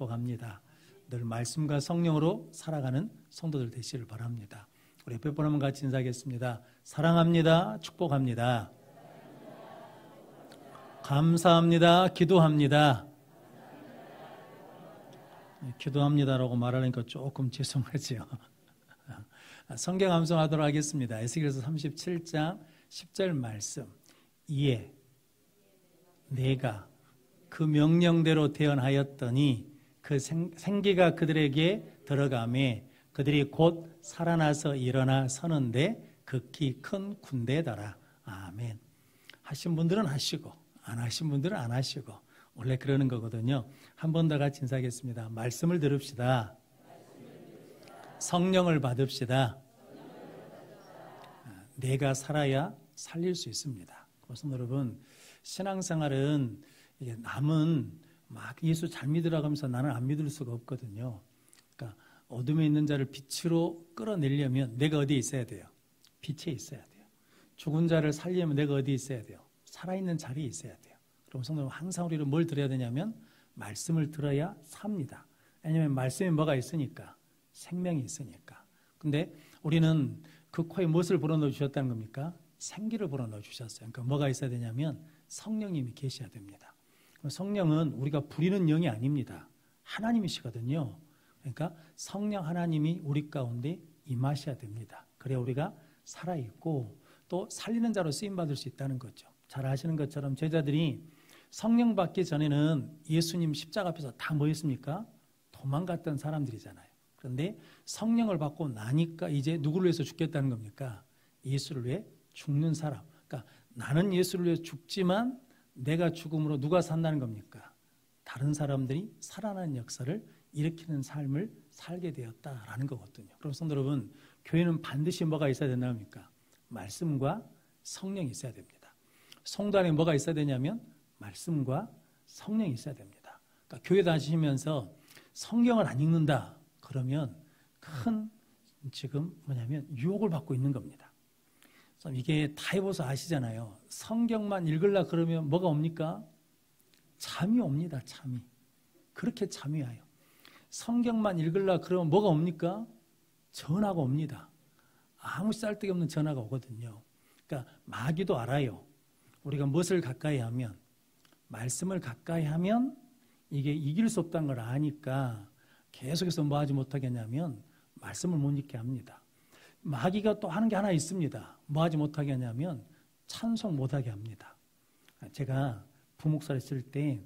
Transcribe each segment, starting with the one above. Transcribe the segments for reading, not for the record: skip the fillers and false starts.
축복합니다. 늘 말씀과 성령으로 살아가는 성도들 되시를 바랍니다. 우리 옆에 분 한번 같이 인사하겠습니다. 사랑합니다. 축복합니다. 감사합니다. 기도합니다. 기도합니다라고 말하니까 조금 죄송하지요. 성경 암송하도록 하겠습니다. 에스겔서 37장 10절 말씀. 이에 내가 그 명령대로 태어나였더니 그 생기가 그들에게 들어가매 그들이 곧 살아나서 일어나 서는데 극히 큰 군대더라. 아멘. 하신 분들은 하시고 안 하신 분들은 안 하시고 원래 그러는 거거든요. 한 번 더 같이 인사하겠습니다. 말씀을 들읍시다. 성령을 받읍시다. 내가 살아야 살릴 수 있습니다. 그래서 여러분, 신앙생활은 이게 남은 막 예수 잘 믿으라고 하면서 나는 안 믿을 수가 없거든요. 그러니까 어둠에 있는 자를 빛으로 끌어내려면 내가 어디에 있어야 돼요? 빛에 있어야 돼요. 죽은 자를 살리려면 내가 어디에 있어야 돼요? 살아있는 자리에 있어야 돼요. 그럼 성도는 항상 우리는 뭘 들어야 되냐면 말씀을 들어야 삽니다. 왜냐하면 말씀에 뭐가 있으니까? 생명이 있으니까. 근데 우리는 그 코에 무엇을 불어넣어 주셨다는 겁니까? 생기를 불어넣어 주셨어요. 그러니까 뭐가 있어야 되냐면 성령님이 계셔야 됩니다. 성령은 우리가 부리는 영이 아닙니다. 하나님이시거든요. 그러니까 성령 하나님이 우리 가운데 임하셔야 됩니다. 그래야 우리가 살아있고 또 살리는 자로 쓰임받을 수 있다는 거죠. 잘 아시는 것처럼 제자들이 성령 받기 전에는 예수님 십자가 앞에서 다 뭐 했습니까? 도망갔던 사람들이잖아요. 그런데 성령을 받고 나니까 이제 누구를 위해서 죽겠다는 겁니까? 예수를 위해 죽는 사람. 그러니까 나는 예수를 위해 죽지만 내가 죽음으로 누가 산다는 겁니까? 다른 사람들이 살아나는 역사를 일으키는 삶을 살게 되었다라는 거거든요. 그럼 성도 여러분, 교회는 반드시 뭐가 있어야 된다는 겁니까? 말씀과 성령이 있어야 됩니다. 성도 안에 뭐가 있어야 되냐면 말씀과 성령이 있어야 됩니다. 그러니까 교회 다니시면서 성경을 안 읽는다 그러면 큰 지금 뭐냐면 유혹을 받고 있는 겁니다. 이게 다 해봐서 아시잖아요. 성경만 읽으려 그러면 뭐가 옵니까? 잠이 옵니다. 잠이. 그렇게 잠이 와요. 성경만 읽으려 그러면 뭐가 옵니까? 전화가 옵니다. 아무 쌀데기 없는 전화가 오거든요. 그러니까 마귀도 알아요. 우리가 무엇을 가까이 하면, 말씀을 가까이 하면 이게 이길 수 없다는 걸 아니까 계속해서 뭐 하지 못하게 하냐면 말씀을 못 읽게 합니다. 마귀가 또 하는 게 하나 있습니다. 뭐 하지 못하게 하냐면 찬송 못하게 합니다. 제가 부목사를 했을 때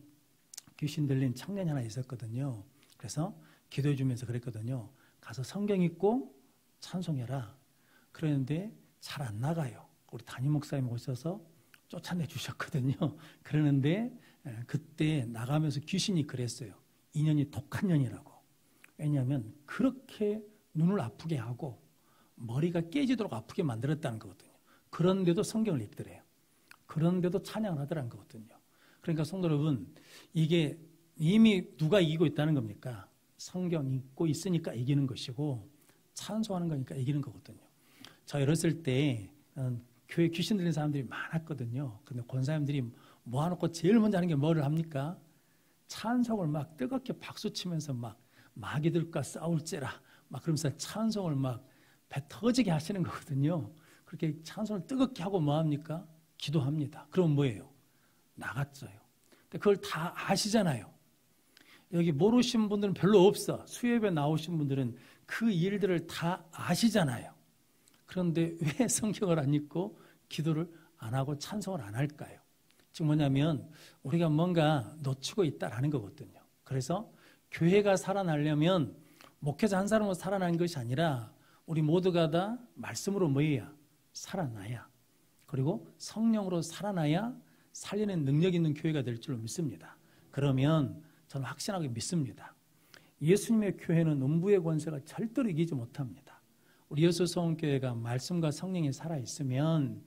귀신 들린 청년이 하나 있었거든요. 그래서 기도해 주면서 그랬거든요. 가서 성경 읽고 찬송해라. 그러는데 잘 안 나가요. 우리 담임 목사님 오셔서 쫓아내 주셨거든요. 그러는데 그때 나가면서 귀신이 그랬어요. 이 년이 독한 년이라고. 왜냐하면 그렇게 눈을 아프게 하고 머리가 깨지도록 아프게 만들었다는 거거든요. 그런데도 성경을 읽더래요. 그런데도 찬양을 하더라는 거거든요. 그러니까 성도 여러분, 이게 이미 누가 이기고 있다는 겁니까? 성경 읽고 있으니까 이기는 것이고 찬송하는 거니까 이기는 거거든요. 저 어렸을 때 교회 귀신 들린 사람들이 많았거든요. 근데 권사님들이 모아놓고 제일 먼저 하는 게 뭐를 합니까? 찬송을 막 뜨겁게 박수치면서 막 마귀들과 싸울지라 막 그러면서 찬송을 막 배 터지게 하시는 거거든요. 그렇게 찬송을 뜨겁게 하고 뭐 합니까? 기도합니다. 그럼 뭐예요? 나갔어요. 근데 그걸 다 아시잖아요. 여기 모르신 분들은 별로 없어. 수협에 나오신 분들은 그 일들을 다 아시잖아요. 그런데 왜 성경을 안 읽고 기도를 안 하고 찬송을 안 할까요? 지금 뭐냐면 우리가 뭔가 놓치고 있다라는 거거든요. 그래서 교회가 살아나려면 목회자 한 사람으로 살아나는 것이 아니라 우리 모두가 다 말씀으로 뭐해야? 살아나야. 그리고 성령으로 살아나야 살리는 능력 있는 교회가 될 줄로 믿습니다. 그러면 저는 확신하게 믿습니다. 예수님의 교회는 음부의 권세가 절대로 이기지 못합니다. 우리 여수서원교회가 말씀과 성령이 살아있으면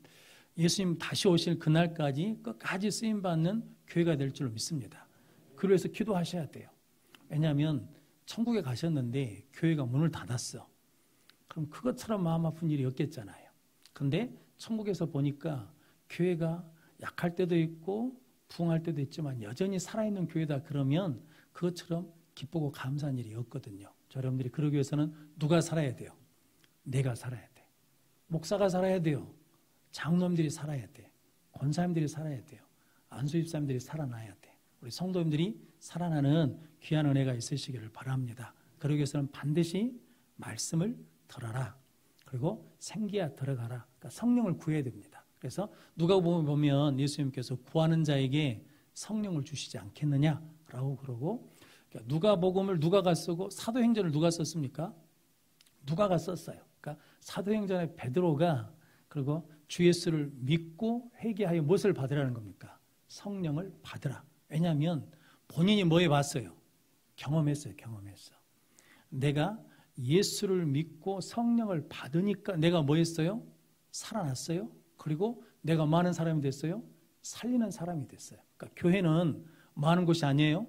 예수님 다시 오실 그날까지 끝까지 쓰임받는 교회가 될 줄로 믿습니다. 그래서 기도하셔야 돼요. 왜냐하면 천국에 가셨는데 교회가 문을 닫았어. 그럼 그것처럼 마음 아픈 일이 없겠잖아요. 근데 천국에서 보니까 교회가 약할 때도 있고 부흥할 때도 있지만 여전히 살아있는 교회다 그러면 그것처럼 기쁘고 감사한 일이 없거든요. 여러분들이 그러기 위해서는 누가 살아야 돼요? 내가 살아야 돼. 목사가 살아야 돼요. 장로님들이 살아야 돼. 권사님들이 살아야 돼요. 안수집사님들이 살아나야 돼. 우리 성도님들이 살아나는 귀한 은혜가 있으시기를 바랍니다. 그러기 위해서는 반드시 말씀을 들어라. 그리고 생기야 들어가라. 그러니까 성령을 구해야 됩니다. 그래서 누가 보면 예수님께서 구하는 자에게 성령을 주시지 않겠느냐라고 그러고, 그러니까 누가복음을 누가가 쓰고 사도행전을 누가 썼습니까? 누가가 썼어요. 그러니까 사도행전의 베드로가 그리고 주 예수를 믿고 회개하여 무엇을 받으라는 겁니까? 성령을 받으라. 왜냐하면 본인이 뭐 해봤어요? 경험했어요. 내가 예수를 믿고 성령을 받으니까 내가 뭐 했어요? 살아났어요. 그리고 내가 많은 사람이 됐어요. 살리는 사람이 됐어요. 그러니까 교회는 많은 곳이 아니에요.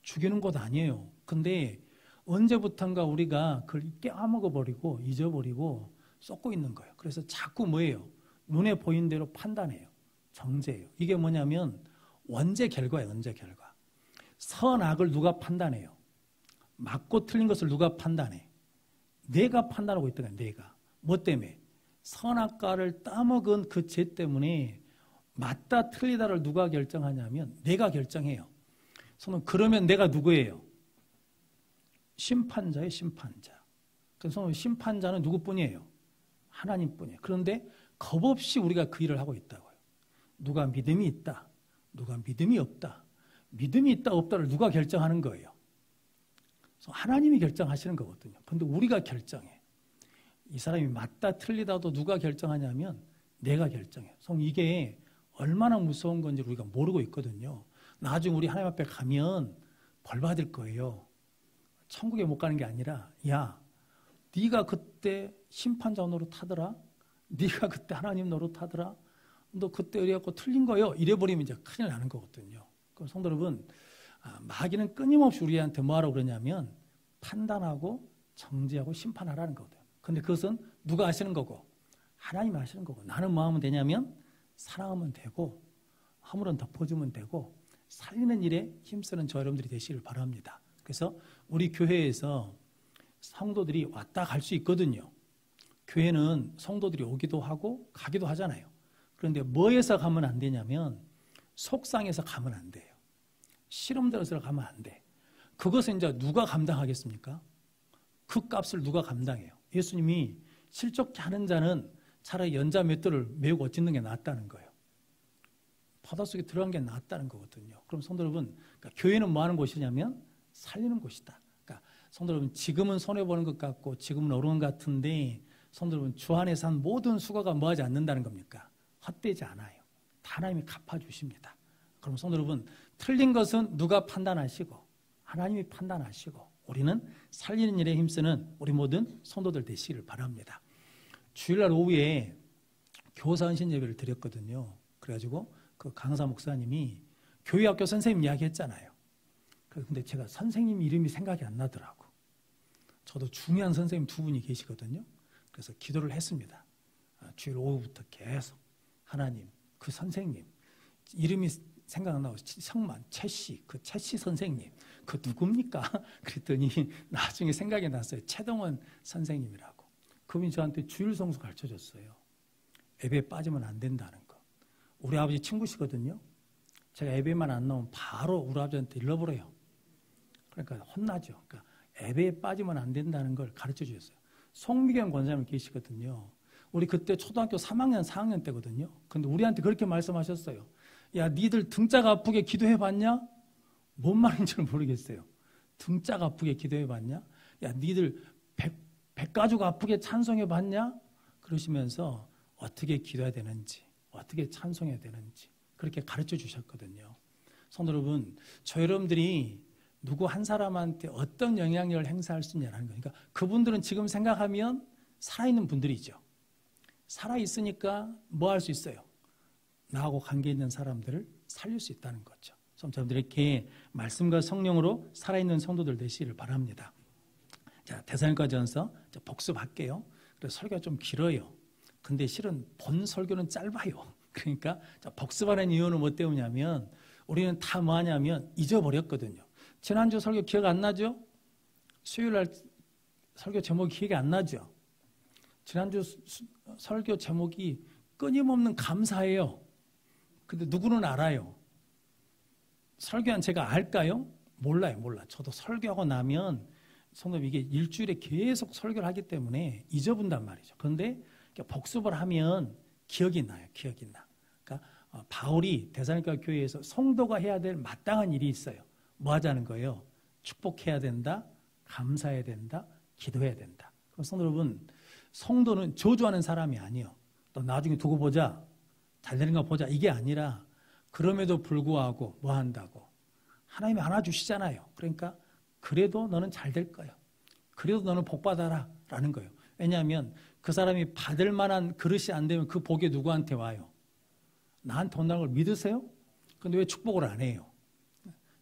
죽이는 곳 아니에요. 근데 언제부턴가 우리가 그걸 깨먹어버리고 잊어버리고 쏟고 있는 거예요. 그래서 자꾸 뭐예요? 눈에 보이는 대로 판단해요. 정죄예요. 이게 뭐냐면 원죄 결과예요. 원죄 결과. 선악을 누가 판단해요? 맞고 틀린 것을 누가 판단해? 내가 판단하고 있다는 거야. 내가. 뭐 때문에? 선악과를 따먹은 그 죄 때문에 맞다 틀리다를 누가 결정하냐면 내가 결정해요. 그러면 내가 누구예요? 심판자예요. 심판자. 그래서 심판자는 누구뿐이에요? 하나님뿐이에요. 그런데 겁없이 우리가 그 일을 하고 있다고요. 누가 믿음이 있다, 누가 믿음이 없다. 믿음이 있다 없다를 누가 결정하는 거예요? 그래서 하나님이 결정하시는 거거든요. 그런데 우리가 결정해. 이 사람이 맞다 틀리다도 누가 결정하냐면 내가 결정해요. 이게 얼마나 무서운 건지 우리가 모르고 있거든요. 나중에 우리 하나님 앞에 가면 벌 받을 거예요. 천국에 못 가는 게 아니라, 야, 네가 그때 심판자 노릇하더라. 네가 그때 하나님 노릇하더라. 너 그때 이래갖고 틀린 거요. 이래버리면 이제 큰일 나는 거거든요. 그럼 성도 여러분, 마귀는 끊임없이 우리한테 뭐하라고 그러냐면 판단하고 정죄하고 심판하라는 거거든요. 근데 그것은 누가 하시는 거고? 하나님이 하시는 거고. 나는 뭐 하면 되냐면 사랑하면 되고 허물은 덮어주면 되고 살리는 일에 힘쓰는 저 여러분들이 되시길 바랍니다. 그래서 우리 교회에서 성도들이 왔다 갈 수 있거든요. 교회는 성도들이 오기도 하고 가기도 하잖아요. 그런데 뭐에서 가면 안 되냐면 속상해서 가면 안 돼요. 시험 들어서 가면 안 돼. 그것은 이제 누가 감당하겠습니까? 그 값을 누가 감당해요? 예수님이 실족케 하는 자는 차라리 연자 맷돌을 메우고 찢는 게 낫다는 거예요. 바닷속에 들어간 게 낫다는 거거든요. 그럼 성도 여러분, 그러니까 교회는 뭐 하는 곳이냐면 살리는 곳이다. 그러니까 성도 여러분, 지금은 손해보는 것 같고 지금은 어려운 것 같은데 성도 여러분, 주 안에서 한 모든 수고가 뭐 하지 않는다는 겁니까? 헛되지 않아요. 다 하나님이 갚아주십니다. 그럼 성도 여러분, 틀린 것은 누가 판단하시고 하나님이 판단하시고 우리는 살리는 일에 힘쓰는 우리 모든 성도들 되시기를 바랍니다. 주일날 오후에 교사 헌신 예배를 드렸거든요. 그래가지고 그 강사 목사님이 교회학교 선생님 이야기 했잖아요. 근데 제가 선생님 이름이 생각이 안 나더라고. 저도 중요한 선생님 두 분이 계시거든요. 그래서 기도를 했습니다. 주일 오후부터 계속 하나님, 그 선생님 이름이 생각 안 나고 성만 최씨, 그 최씨 선생님 그 누굽니까? 그랬더니 나중에 생각이 났어요. 최동원 선생님이라고. 그분이 저한테 주일 성수 가르쳐줬어요. 예배 빠지면 안 된다는 거. 우리 아버지 친구시거든요. 제가 예배만 안 나오면 바로 우리 아버지한테 일러버려요. 그러니까 혼나죠. 그러니까 예배에 빠지면 안 된다는 걸 가르쳐 주셨어요. 송미경 권사님 계시거든요. 우리 그때 초등학교 3학년, 4학년 때거든요. 근데 우리한테 그렇게 말씀하셨어요. 야, 니들 등짝 아프게 기도해봤냐? 뭔 말인지는 모르겠어요. 등짝 아프게 기도해봤냐? 야, 니들 백가죽 아프게 찬송해봤냐? 그러시면서 어떻게 기도해야 되는지, 어떻게 찬송해야 되는지 그렇게 가르쳐 주셨거든요. 성도 여러분, 저 여러분들이 누구 한 사람한테 어떤 영향력을 행사할 수 있냐는 거니까 그분들은 지금 생각하면 살아있는 분들이죠. 살아있으니까 뭐 할 수 있어요? 나하고 관계 있는 사람들을 살릴 수 있다는 거죠. 저들에게 말씀과 성령으로 살아있는 성도들 되시기를 바랍니다. 자, 데살로니가전서 복습할게요. 그래서 설교가 좀 길어요. 근데 실은 본 설교는 짧아요. 그러니까 복습하는 이유는 뭐 때문이냐면 우리는 다 뭐 하냐면 잊어버렸거든요. 지난주 설교 기억 안 나죠? 수요일 날 설교 제목이 기억이 안 나죠? 지난주 설교 제목이 끊임없는 감사예요. 근데 누구는 알아요? 설교한 제가 알까요? 몰라요. 저도 설교하고 나면 성도님 이게 일주일에 계속 설교를 하기 때문에 잊어본단 말이죠. 그런데 복습을 하면 기억이 나요. 그러니까 바울이 데살로니가 교회에서 성도가 해야 될 마땅한 일이 있어요. 뭐 하자는 거예요? 축복해야 된다, 감사해야 된다, 기도해야 된다. 그럼 성도 여러분, 성도는 저주하는 사람이 아니에요. 또 나중에 두고 보자, 잘 되는가 보자, 이게 아니라 그럼에도 불구하고 뭐 한다고? 하나님이 안아주시잖아요. 그러니까 그래도 너는 잘 될 거예요. 그래도 너는 복 받아라 라는 거예요. 왜냐하면 그 사람이 받을 만한 그릇이 안 되면 그 복이 누구한테 와요? 나한테 온다는 걸 믿으세요? 근데 왜 축복을 안 해요?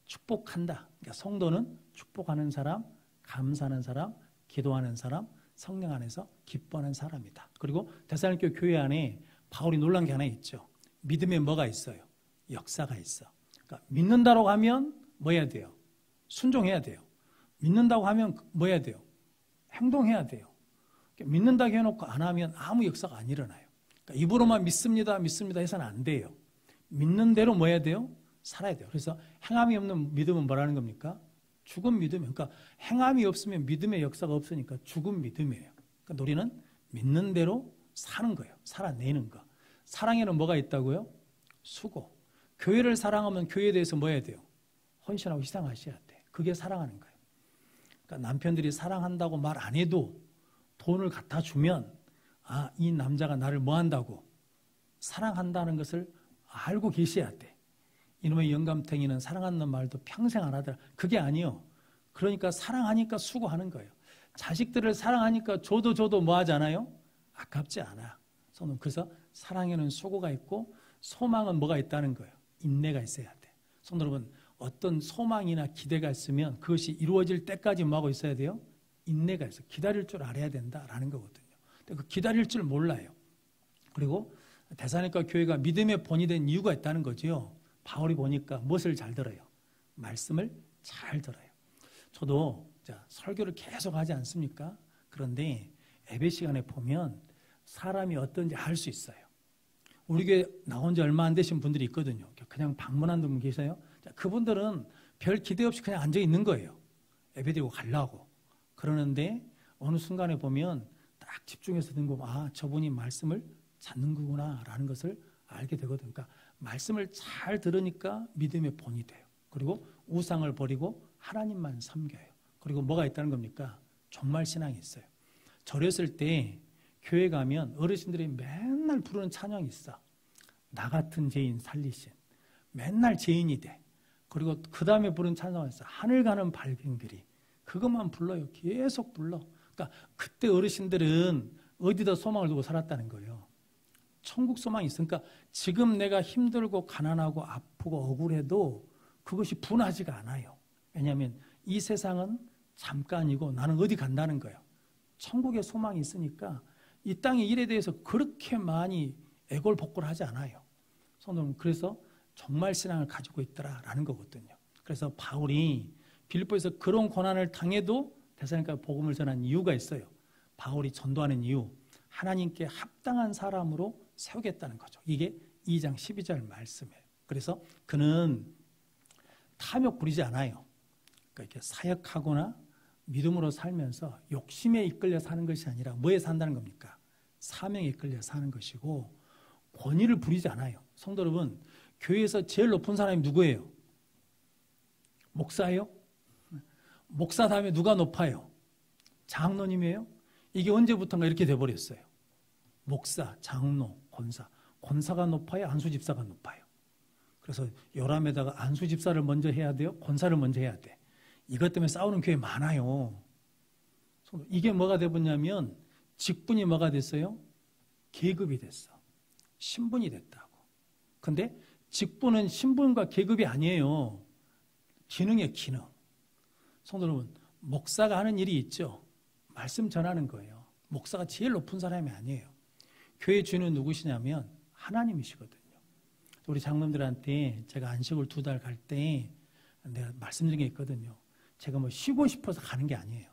축복한다. 그러니까 성도는 축복하는 사람, 감사하는 사람, 기도하는 사람, 성령 안에서 기뻐하는 사람이다. 그리고 데살로니가 교회 안에 바울이 놀란 게 하나 있죠. 믿음에 뭐가 있어요? 역사가 있어. 그러니까 믿는다고 하면 뭐 해야 돼요? 순종해야 돼요. 믿는다고 하면 뭐 해야 돼요? 행동해야 돼요. 그러니까 믿는다고 해놓고 안 하면 아무 역사가 안 일어나요. 그러니까 입으로만 믿습니다 해서는 안 돼요. 믿는 대로 뭐 해야 돼요? 살아야 돼요. 그래서 행함이 없는 믿음은 뭐라는 겁니까? 죽은 믿음이에요. 그러니까 행함이 없으면 믿음의 역사가 없으니까 죽은 믿음이에요. 그러니까 우리는 믿는 대로 사는 거예요. 살아내는 거. 사랑에는 뭐가 있다고요? 수고. 교회를 사랑하면 교회에 대해서 뭐 해야 돼요? 헌신하고 희생하셔야 돼. 그게 사랑하는 거예요. 그러니까 남편들이 사랑한다고 말 안 해도 돈을 갖다 주면 이 남자가 나를 뭐 한다고? 사랑한다는 것을 알고 계셔야 돼. 이놈의 영감탱이는 사랑한다는 말도 평생 안 하더라. 그게 아니요. 그러니까 사랑하니까 수고하는 거예요. 자식들을 사랑하니까 줘도 뭐 하잖아요? 아깝지 않아. 그래서 사랑에는 수고가 있고 소망은 뭐가 있다는 거예요? 인내가 있어야 돼. 성도 여러분, 어떤 소망이나 기대가 있으면 그것이 이루어질 때까지 뭐 하고 있어야 돼요? 인내가 있어. 기다릴 줄 알아야 된다라는 거거든요. 근데 그 기다릴 줄 몰라요. 그리고 데살로니가 교회가 믿음의 본이 된 이유가 있다는 거죠. 바울이 보니까 무엇을 잘 들어요? 말씀을 잘 들어요. 저도 설교를 계속 하지 않습니까? 그런데 예배 시간에 보면 사람이 어떤지 알 수 있어요. 우리 교회 나온 지 얼마 안 되신 분들이 있거든요. 그냥 방문한 분 계세요. 그분들은 별 기대 없이 그냥 앉아 있는 거예요. 예배 드리고 가려고. 그러는데 어느 순간에 보면 딱 집중해서 듣는 거, 저분이 말씀을 찾는 거구나 라는 것을 알게 되거든요. 그러니까 말씀을 잘 들으니까 믿음의 본이 돼요. 그리고 우상을 버리고 하나님만 섬겨요. 그리고 뭐가 있다는 겁니까? 정말 신앙이 있어요. 절했을 때 교회 가면 어르신들이 맨날 부르는 찬양이 있어. 나 같은 죄인 살리신. 맨날 죄인이 돼. 그리고 그 다음에 부르는 찬양이 있어. 하늘 가는 밝은 길이. 그것만 불러요. 계속 불러. 그러니까 그때 어르신들은 어디다 소망을 두고 살았다는 거예요. 천국 소망이 있으니까 지금 내가 힘들고 가난하고 아프고 억울해도 그것이 분하지가 않아요. 왜냐하면 이 세상은 잠깐이고 나는 어디 간다는 거예요. 천국의 소망이 있으니까 이 땅의 일에 대해서 그렇게 많이 애골복골 하지 않아요. 성도는 그래서 정말 신앙을 가지고 있더라라는 거거든요. 그래서 바울이 빌립보에서 그런 고난을 당해도 데살로니가 복음을 전한 이유가 있어요. 바울이 전도하는 이유, 하나님께 합당한 사람으로 세우겠다는 거죠. 이게 2장 12절 말씀이에요. 그래서 그는 탐욕 부리지 않아요. 그러니까 이렇게 사역하거나 믿음으로 살면서 욕심에 이끌려 사는 것이 아니라 뭐에 산다는 겁니까? 사명에 이끌려 사는 것이고 권위를 부리지 않아요. 성도 여러분, 교회에서 제일 높은 사람이 누구예요? 목사예요? 목사 다음에 누가 높아요? 장로님이에요? 이게 언제부턴가 이렇게 돼버렸어요. 목사, 장로, 권사. 권사가 높아요? 안수집사가 높아요? 그래서 요람에다가 안수집사를 먼저 해야 돼요? 권사를 먼저 해야 돼. 이것 때문에 싸우는 교회 많아요. 이게 뭐가 돼버렸냐면 직분이 뭐가 됐어요? 계급이 됐어. 신분이 됐다고. 근데 직분은 신분과 계급이 아니에요. 기능이에요, 기능. 성도 여러분, 목사가 하는 일이 있죠. 말씀 전하는 거예요. 목사가 제일 높은 사람이 아니에요. 교회 주인은 누구시냐면 하나님이시거든요. 우리 장로님들한테 제가 안식을 2달 갈 때 내가 말씀드린 게 있거든요. 제가 뭐 쉬고 싶어서 가는 게 아니에요.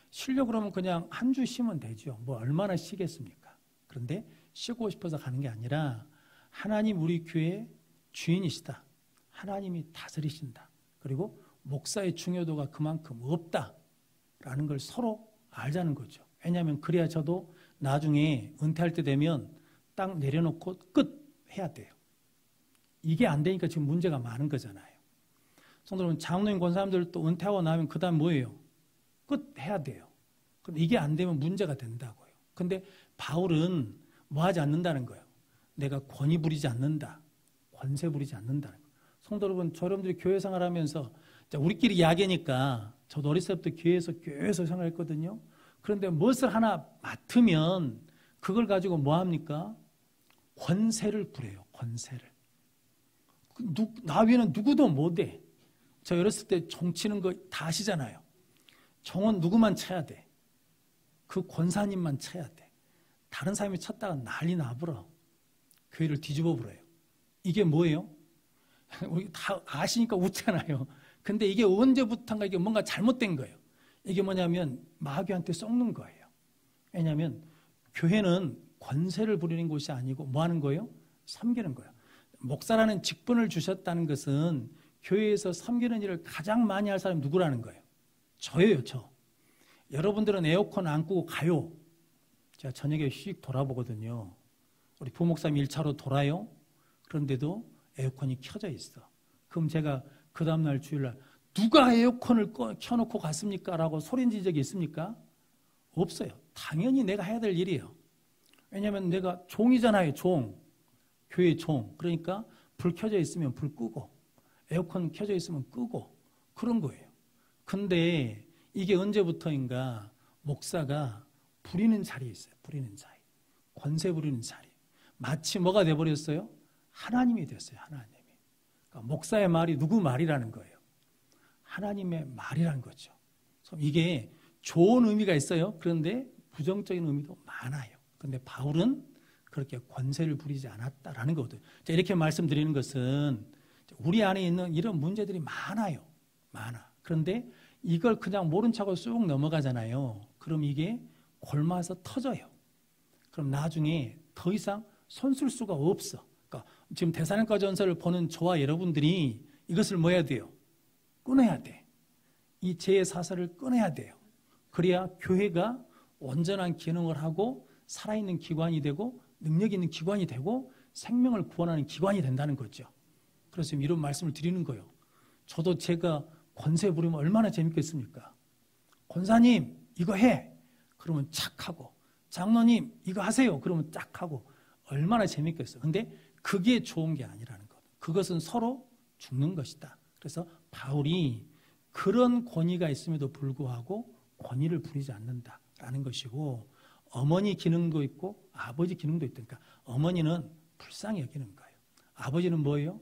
쉬려고 그러면 그냥 한 주 쉬면 되죠. 뭐 얼마나 쉬겠습니까? 그런데 쉬고 싶어서 가는 게 아니라 하나님 우리 교회의 주인이시다. 하나님이 다스리신다. 그리고 목사의 중요도가 그만큼 없다라는 걸 서로 알자는 거죠. 왜냐하면 그래야 저도 나중에 은퇴할 때 되면 딱 내려놓고 끝 해야 돼요. 이게 안 되니까 지금 문제가 많은 거잖아요. 성도 여러분, 장로님 권사님들 또 은퇴하고 나면 그 다음 뭐예요? 끝 해야 돼요. 근데 이게 안 되면 문제가 된다고요. 근데 바울은 뭐 하지 않는다는 거예요. 내가 권위 부리지 않는다. 권세 부리지 않는다는 거예요. 성도 여러분, 저 여러분들이 교회 생활하면서 우리끼리 야계니까 저도 어렸을 때부터 교회에서 생활했거든요. 그런데 무엇을 하나 맡으면 그걸 가지고 뭐 합니까? 권세를 부려요. 권세를. 나 위에는 누구도 못해. 저 어렸을 때 종 치는 거 다 아시잖아요. 종은 누구만 쳐야 돼. 그 권사님만 쳐야 돼. 다른 사람이 쳤다가 난리 나버려. 교회를 뒤집어 버려요. 이게 뭐예요? 우리 다 아시니까 웃잖아요. 근데 이게 언제부턴가 이게 뭔가 잘못된 거예요. 이게 뭐냐면 마귀한테 썩는 거예요. 왜냐하면 교회는 권세를 부리는 곳이 아니고 뭐 하는 거예요? 섬기는 거예요. 목사라는 직분을 주셨다는 것은 교회에서 섬기는 일을 가장 많이 할 사람이 누구라는 거예요? 저예요, 저. 여러분들은 에어컨 안 끄고 가요. 제가 저녁에 휙 돌아보거든요. 우리 부목사님 1차로 돌아요. 그런데도 에어컨이 켜져 있어. 그럼 제가 그 다음날 주일날 누가 에어컨을 켜놓고 갔습니까? 라고 소리진 적이 있습니까? 없어요. 당연히 내가 해야 될 일이에요. 왜냐하면 내가 종이잖아요. 종. 교회 종. 그러니까 불 켜져 있으면 불 끄고 에어컨 켜져 있으면 끄고 그런 거예요. 근데 이게 언제부터인가 목사가 부리는 자리에 있어요. 부리는 자리. 권세 부리는 자리. 마치 뭐가 돼버렸어요? 하나님이 됐어요. 하나님이. 그러니까 목사의 말이 누구 말이라는 거예요? 하나님의 말이라는 거죠. 이게 좋은 의미가 있어요. 그런데 부정적인 의미도 많아요. 그런데 바울은 그렇게 권세를 부리지 않았다라는 거거든요. 이렇게 말씀드리는 것은 우리 안에 있는 이런 문제들이 많아요. 많아. 그런데 이걸 그냥 모른 척하고 쑥 넘어가잖아요. 그럼 이게 골마서 터져요. 그럼 나중에 더 이상 손쓸 수가 없어. 그러니까 지금 데살로니가 전서를 보는 저와 여러분들이 이것을 뭐 해야 돼요? 끊어야 돼. 이 죄의 사슬을 끊어야 돼요. 그래야 교회가 온전한 기능을 하고 살아있는 기관이 되고 능력 있는 기관이 되고 생명을 구원하는 기관이 된다는 거죠. 그래서 지금 이런 말씀을 드리는 거예요. 저도 제가 권세 부리면 얼마나 재밌겠습니까? 권사님 이거 해. 그러면 착 하고 장로님 이거 하세요. 그러면 딱 하고 얼마나 재밌겠어요. 근데 그게 좋은 게 아니라는 것. 그것은 서로 죽는 것이다. 그래서 바울이 그런 권위가 있음에도 불구하고 권위를 부리지 않는다라는 것이고 어머니 기능도 있고 아버지 기능도 있다니까. 어머니는 불쌍히 여기는 거예요. 아버지는 뭐예요?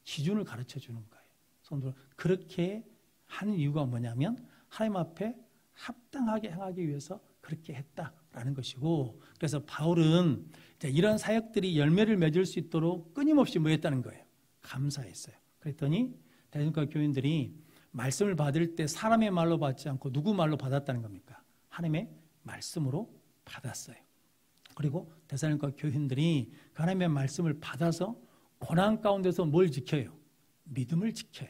기준을 가르쳐 주는 거예요. 손으로 그렇게 하는 이유가 뭐냐면 하나님 앞에 합당하게 행하기 위해서 그렇게 했다라는 것이고 그래서 바울은 이런 사역들이 열매를 맺을 수 있도록 끊임없이 뭐 했다는 거예요? 감사했어요. 그랬더니 데살로니가 교인들이 말씀을 받을 때 사람의 말로 받지 않고 누구 말로 받았다는 겁니까? 하나님의 말씀으로 받았어요. 그리고 데살로니가 교인들이 하나님의 말씀을 받아서 고난 가운데서 뭘 지켜요? 믿음을 지켜요.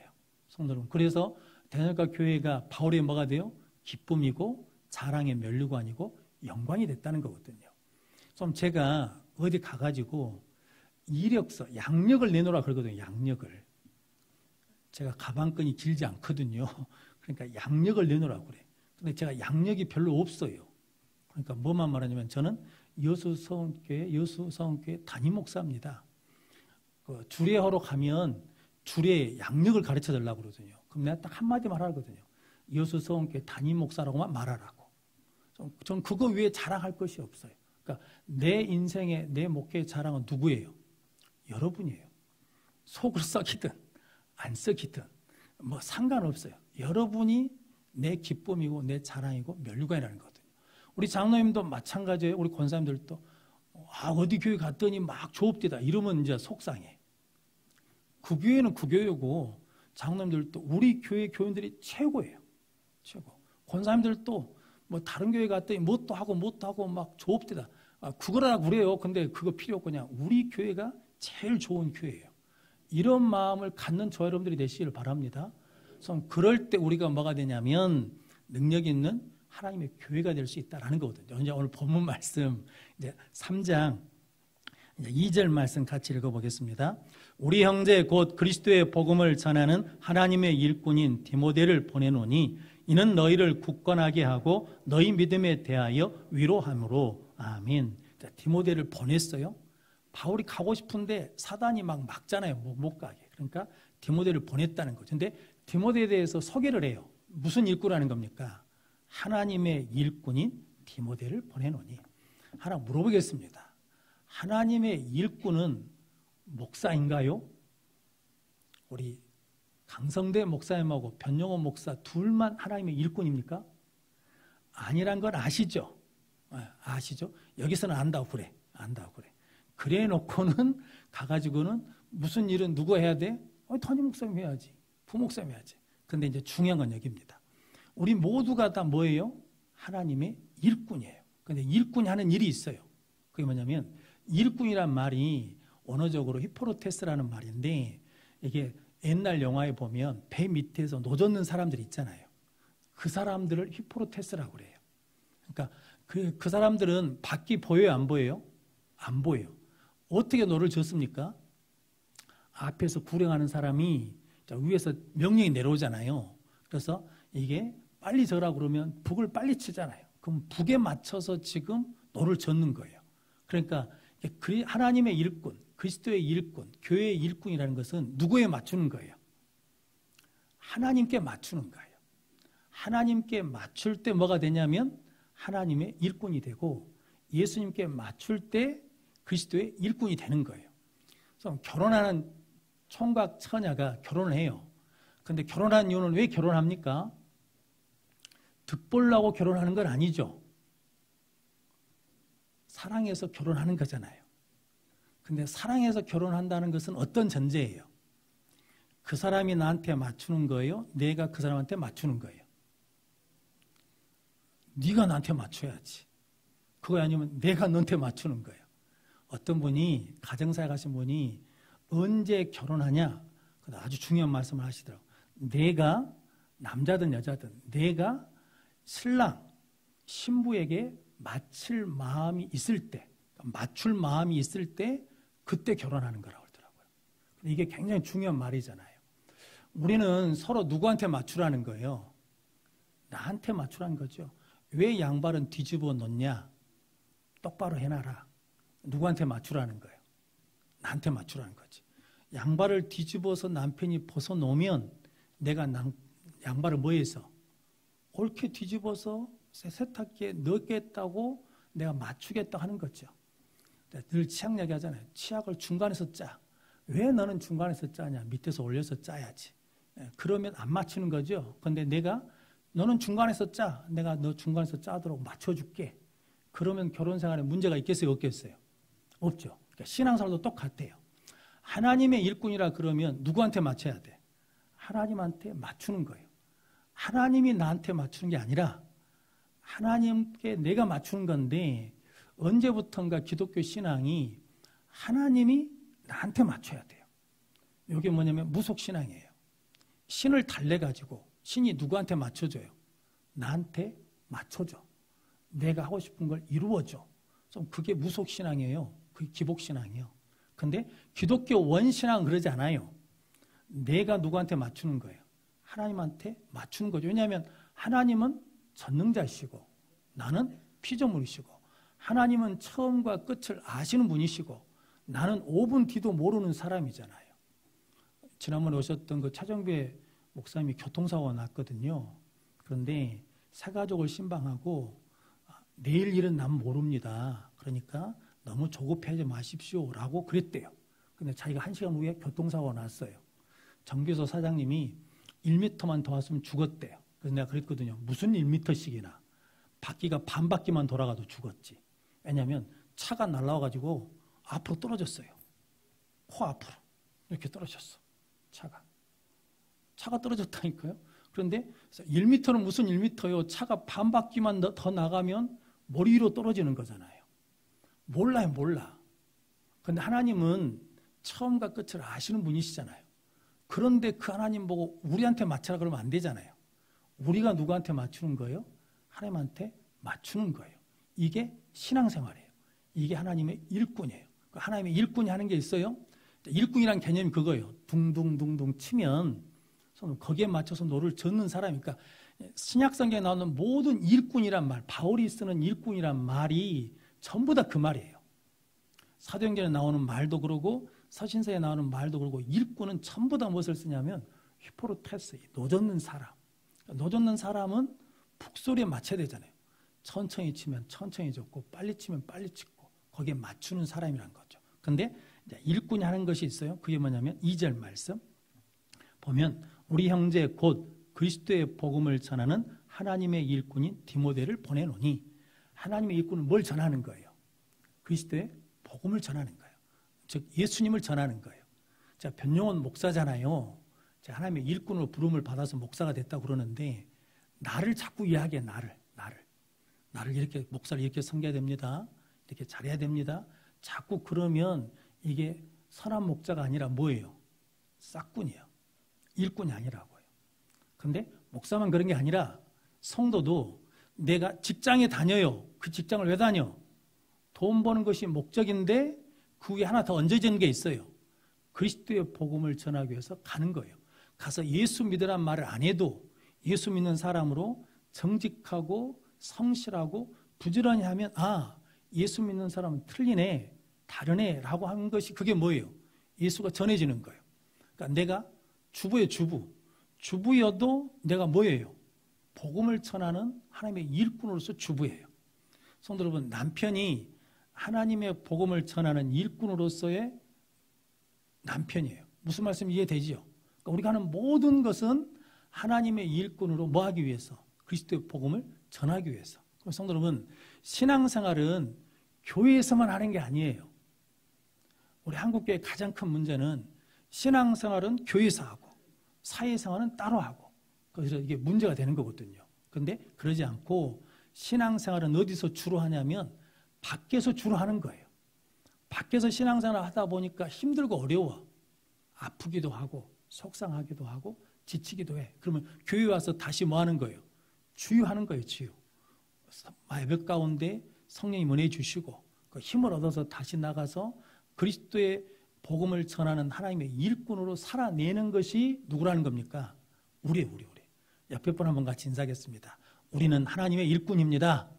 성도 여러분. 그래서 데살로니가 교회가 바울의 뭐가 돼요? 기쁨이고 자랑의 면류관이고 영광이 됐다는 거거든요. 좀 제가 어디 가가지고 이력서, 양력을 내놓으라 그러거든요. 양력을. 제가 가방끈이 길지 않거든요. 그러니까 양력을 내놓으라고 그래. 근데 제가 양력이 별로 없어요. 그러니까 뭐만 말하냐면 저는 여수서원교회 담임 목사입니다. 주례하러 가면 주례 양력을 가르쳐 달라고 그러거든요. 그럼 내가 딱 한마디 말하거든요. 여수서원교회 담임 목사라고만 말하라고. 전 그거 위에 자랑할 것이 없어요. 그러니까 내 인생의 내 목회의 자랑은 누구예요? 여러분이에요. 속을 썩이든 안 썩이든 뭐 상관없어요. 여러분이 내 기쁨이고 내 자랑이고 면류관이라는 거거든요. 우리 장로님도 마찬가지예요. 우리 권사님들도 어디 교회 갔더니 막 조업되다 이러면 이제 속상해. 그 교회는 그 교회고 장로님들도 우리 교회 교인들이 최고예요. 최고. 권사님들도 뭐 다른 교회 갔더니 뭣도 하고 막 조업되다. 그거라 그래요. 근데 그거 필요 없고 그냥 우리 교회가 제일 좋은 교회예요. 이런 마음을 갖는 저 여러분들이 되시기를 바랍니다. 그래서 그럴 때 우리가 뭐가 되냐면 능력 있는 하나님의 교회가 될 수 있다라는 거거든요. 이제 오늘 본문 말씀 이제 3장 이제 2절 말씀 같이 읽어보겠습니다. 우리 형제 곧 그리스도의 복음을 전하는 하나님의 일꾼인 디모데를 보내노니 이는 너희를 굳건하게 하고 너희 믿음에 대하여 위로함으로 아멘. 자, 디모데를 보냈어요. 바울이 가고 싶은데 사단이 막 막잖아요. 못 가게. 그러니까 디모데를 보냈다는 거죠. 근데 디모데에 대해서 소개를 해요. 무슨 일꾼이라는 겁니까? 하나님의 일꾼인 디모데를 보내노니. 하나 물어보겠습니다. 하나님의 일꾼은 목사인가요? 우리 강성대 목사님하고 변영호 목사 둘만 하나님의 일꾼입니까? 아니란 건 아시죠? 아시죠? 여기서는 안다고 그래. 그래 놓고는 가가지고는 무슨 일은 누가 해야 돼? 담임 목사님 해야지. 부목사님 해야지. 근데 이제 중요한 건 여기입니다. 우리 모두가 다 뭐예요? 하나님의 일꾼이에요. 근데 일꾼이 하는 일이 있어요. 그게 뭐냐면 일꾼이란 말이 언어적으로 히포로테스라는 말인데 이게 옛날 영화에 보면 배 밑에서 노젓는 사람들 있잖아요. 그 사람들을 히포로테스라고 그래요. 그러니까 그 사람들은 밖이 보여요, 안 보여요? 안 보여요. 어떻게 노를 젓습니까? 앞에서 구령하는 사람이 위에서 명령이 내려오잖아요. 그래서 이게 빨리 져라 그러면 북을 빨리 치잖아요. 그럼 북에 맞춰서 지금 노를 젓는 거예요. 그러니까 하나님의 일꾼, 그리스도의 일꾼, 교회의 일꾼이라는 것은 누구에 맞추는 거예요? 하나님께 맞추는 거예요. 하나님께 맞출 때 뭐가 되냐면 하나님의 일꾼이 되고 예수님께 맞출 때 그리스도의 일꾼이 되는 거예요. 그래서 결혼하는 총각 처녀가 결혼을 해요. 근데 결혼한 이유는 왜 결혼합니까? 득보려고 결혼하는 건 아니죠. 사랑해서 결혼하는 거잖아요. 근데 사랑해서 결혼한다는 것은 어떤 전제예요? 그 사람이 나한테 맞추는 거예요? 내가 그 사람한테 맞추는 거예요? 네가 나한테 맞춰야지. 그거 아니면 내가 너한테 맞추는 거예요. 어떤 분이 가정사에 가신 분이 언제 결혼하냐? 아주 중요한 말씀을 하시더라고요. 내가 남자든 여자든 내가 신랑, 신부에게 맞출 마음이 있을 때 그때 결혼하는 거라고 하더라고요. 이게 굉장히 중요한 말이잖아요. 우리는 서로 누구한테 맞추라는 거예요? 나한테 맞추라는 거죠. 왜 양발은 뒤집어 놓냐? 똑바로 해놔라. 누구한테 맞추라는 거예요? 나한테 맞추라는 거지. 양발을 뒤집어서 남편이 벗어놓으면 내가 양발을 뭐해서? 옳게 뒤집어서 세탁기에 넣겠다고 내가 맞추겠다고 하는 거죠. 늘 치약 얘기하잖아요. 치약을 중간에서 짜. 왜 너는 중간에서 짜냐? 밑에서 올려서 짜야지. 그러면 안 맞추는 거죠. 근데 너는 중간에서 짜. 내가 너 중간에서 짜도록 맞춰줄게. 그러면 결혼 생활에 문제가 있겠어요? 없겠어요? 없죠. 그러니까 신앙생활도 똑같아요. 하나님의 일꾼이라 그러면 누구한테 맞춰야 돼? 하나님한테 맞추는 거예요. 하나님이 나한테 맞추는 게 아니라 하나님께 내가 맞추는 건데 언제부턴가 기독교 신앙이 하나님이 나한테 맞춰야 돼요. 이게 뭐냐면 무속신앙이에요. 신을 달래가지고 신이 누구한테 맞춰줘요? 나한테 맞춰줘. 내가 하고 싶은 걸 이루어줘. 그게 무속신앙이에요. 그게 기복신앙이에요. 근데 기독교 원신앙은 그러지 않아요. 내가 누구한테 맞추는 거예요? 하나님한테 맞추는 거죠. 왜냐하면 하나님은 전능자이시고 나는 피조물이시고 하나님은 처음과 끝을 아시는 분이시고 나는 5분 뒤도 모르는 사람이잖아요. 지난번에 오셨던 그 차정배 목사님이 교통사고가 났거든요. 그런데 새 가족을 신방하고 내일 일은 난 모릅니다. 그러니까 너무 조급해하지 마십시오라고 그랬대요. 근데 자기가 1시간 후에 교통사고가 났어요. 정비소 사장님이 1m만 더 왔으면 죽었대요. 그래서 내가 그랬거든요. 무슨 1m씩이나. 바퀴가 반 바퀴만 돌아가도 죽었지. 왜냐하면 차가 날라와가지고 앞으로 떨어졌어요. 코 앞으로. 이렇게 떨어졌어. 차가. 차가 떨어졌다니까요. 그런데 1m는 무슨 1m요? 차가 반 바퀴만 더 나가면 머리 위로 떨어지는 거잖아요. 몰라요, 몰라. 그런데 하나님은 처음과 끝을 아시는 분이시잖아요. 그런데 그 하나님 보고 우리한테 맞춰라 그러면 안 되잖아요. 우리가 누구한테 맞추는 거예요? 하나님한테 맞추는 거예요. 이게 신앙생활이에요. 이게 하나님의 일꾼이에요. 하나님의 일꾼이 하는 게 있어요. 일꾼이란 개념이 그거예요. 둥둥둥둥 치면 거기에 맞춰서 노를 젓는 사람이니까 신약성경에 나오는 모든 일꾼이란 말, 바울이 쓰는 일꾼이란 말이 전부 다 그 말이에요. 사도행전에 나오는 말도 그러고 서신서에 나오는 말도 그러고 일꾼은 전부 다 무엇을 쓰냐면 휘포르테스, 노젓는 사람. 노젓는 사람은 북소리에 맞춰야 되잖아요. 천천히 치면 천천히 젓고 빨리 치면 빨리 치고 거기에 맞추는 사람이란 거죠. 근데 일꾼이 하는 것이 있어요. 그게 뭐냐면 2절 말씀 보면 우리 형제 곧 그리스도의 복음을 전하는 하나님의 일꾼인 디모데를 보내노니, 하나님의 일꾼은 뭘 전하는 거예요? 그리스도의 복음을 전하는 거예요. 즉 예수님을 전하는 거예요. 자, 변용원 목사잖아요. 하나님의 일꾼으로 부름을 받아서 목사가 됐다고 그러는데 나를 자꾸 이야기해. 나를 이렇게 목사를 이렇게 섬겨야 됩니다. 이렇게 잘해야 됩니다. 자꾸 그러면 이게 선한 목자가 아니라 뭐예요? 싹꾼이에요. 일꾼이 아니라고요. 근데 목사만 그런 게 아니라 성도도 내가 직장에 다녀요. 그 직장을 왜 다녀? 돈 버는 것이 목적인데 그 위에 하나 더 얹어지는 게 있어요. 그리스도의 복음을 전하기 위해서 가는 거예요. 가서 예수 믿으란 말을 안 해도 예수 믿는 사람으로 정직하고 성실하고 부지런히 하면 예수 믿는 사람은 틀리네, 다르네 라고 하는 것이 그게 뭐예요? 예수가 전해지는 거예요. 그러니까 내가 주부예요. 주부여도 내가 뭐예요? 복음을 전하는 하나님의 일꾼으로서 주부예요. 성도 여러분, 남편이 하나님의 복음을 전하는 일꾼으로서의 남편이에요. 무슨 말씀 이해되지요? 그러니까 우리가 하는 모든 것은 하나님의 일꾼으로 뭐 하기 위해서? 그리스도의 복음을 전하기 위해서. 그럼 성도 여러분, 신앙생활은 교회에서만 하는 게 아니에요. 우리 한국교회의 가장 큰 문제는 신앙생활은 교회에서 하고 사회생활은 따로 하고, 그래서 이게 문제가 되는 거거든요. 그런데 그러지 않고 신앙생활은 어디서 주로 하냐면 밖에서 주로 하는 거예요. 밖에서 신앙생활을 하다 보니까 힘들고 어려워. 아프기도 하고 속상하기도 하고 지치기도 해. 그러면 교회 와서 다시 뭐 하는 거예요? 주유하는 거예요. 주유. 예배 가운데 성령이 은혜 주시고 그 힘을 얻어서 다시 나가서 그리스도의 복음을 전하는 하나님의 일꾼으로 살아내는 것이 누구라는 겁니까? 우리. 옆에 분 한번 같이 인사하겠습니다. 우리는 하나님의 일꾼입니다.